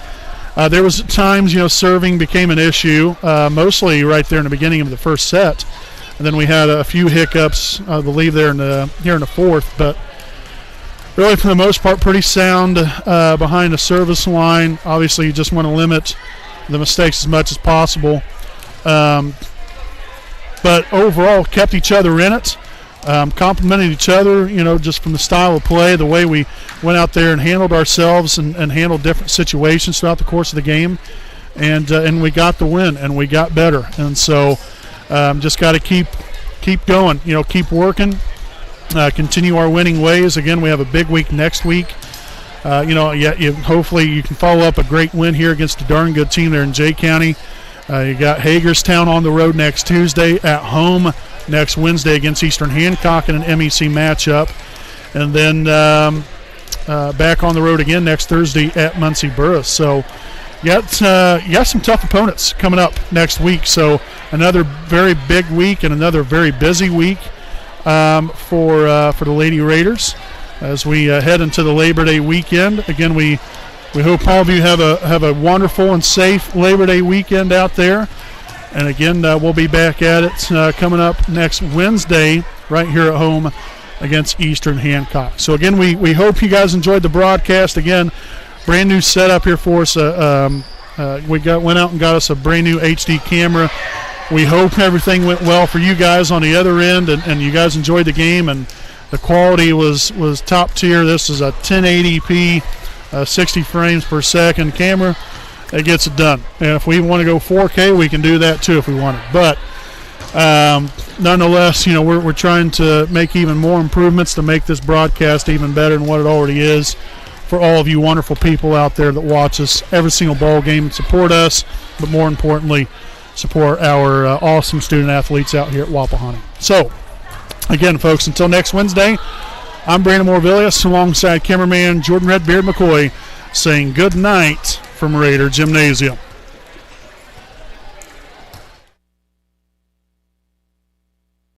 There was times, serving became an issue, mostly right there in the beginning of the first set. And then we had a few hiccups, I believe, here in the fourth. But really, for the most part, pretty sound behind the service line. Obviously, you just want to limit the mistakes as much as possible. But overall, kept each other in it. Complimented each other, just from the style of play, the way we went out there and handled ourselves and handled different situations throughout the course of the game. And we got the win, and we got better. And so just got to keep going, keep working, continue our winning ways. Again, we have a big week next week. Hopefully you can follow up a great win here against a darn good team there in Jay County. You got Hagerstown on the road next Tuesday, at home next Wednesday against Eastern Hancock in an MEC matchup. And then back on the road again next Thursday at Muncie Burris. So you got some tough opponents coming up next week. So another very big week and another very busy week for the Lady Raiders as we head into the Labor Day weekend. Again, we hope all of you have a wonderful and safe Labor Day weekend out there. And again, we'll be back at it coming up next Wednesday right here at home against Eastern Hancock. So again, we hope you guys enjoyed the broadcast. Again, brand new setup here for us. We went out and got us a brand new HD camera. We hope everything went well for you guys on the other end, and you guys enjoyed the game, and the quality was top tier. This is a 1080p, 60 frames per second camera. It gets it done. And if we want to go 4K, we can do that too if we want it. But nonetheless, we're trying to make even more improvements to make this broadcast even better than what it already is for all of you wonderful people out there that watch us every single ball game and support us, but more importantly, support our awesome student athletes out here at Wapahani. So, again, folks, until next Wednesday, I'm Brandon Morvillius alongside cameraman Jordan Redbeard McCoy saying good night from Raider Gymnasium.